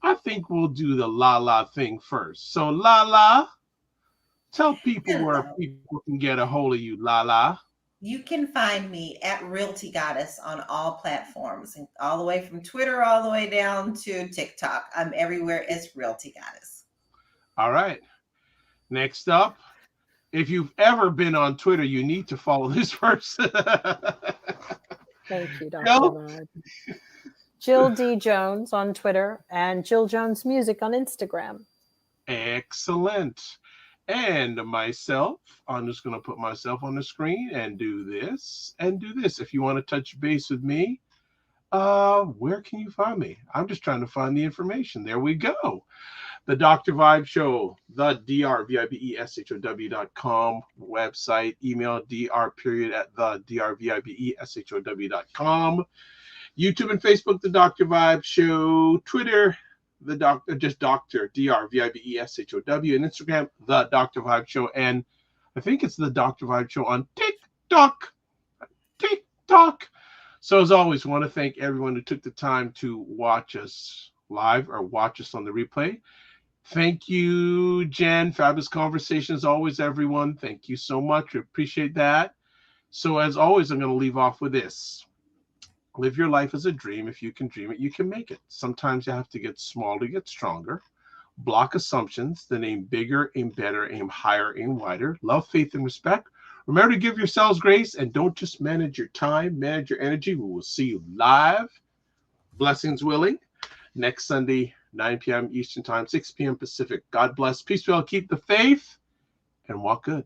I think we'll do the Lala thing first. So Lala, tell people where people can get a hold of you, Lala. You can find me at Realty Goddess on all platforms, all the way from Twitter all the way down to TikTok. I'm everywhere as Realty Goddess. All right. Next up, if you've ever been on Twitter, you need to follow this person. Thank you, Dr. Vibe. Jill D. Jones on Twitter and Jill Jones Music on Instagram. Excellent. And myself, I'm just going to put myself on the screen and do this and do this. If you want to touch base with me, where can you find me? I'm just trying to find the information. There we go. The Dr. Vibe Show, the drvibeshow.com website, email dr@the drvibeshow.com. YouTube and Facebook, The Dr. Vibe Show. Twitter, the Doctor, just Dr. drvibeshow, and Instagram, The Dr. Vibe Show. And I think it's The Dr. Vibe Show on TikTok. So as always, I want to thank everyone who took the time to watch us live or watch us on the replay. Thank you, Jen. Fabulous conversation as always, everyone. Thank you so much. We appreciate that. So as always, I'm going to leave off with this. Live your life as a dream. If you can dream it, you can make it. Sometimes you have to get small to get stronger. Block assumptions, then aim bigger, aim better, aim higher, aim wider. Love, faith, and respect. Remember to give yourselves grace and don't just manage your time, manage your energy. We will see you live, blessings willing, next Sunday, 9 p.m. Eastern Time, 6 p.m. Pacific. God bless. Peace be all. Keep the faith and walk good.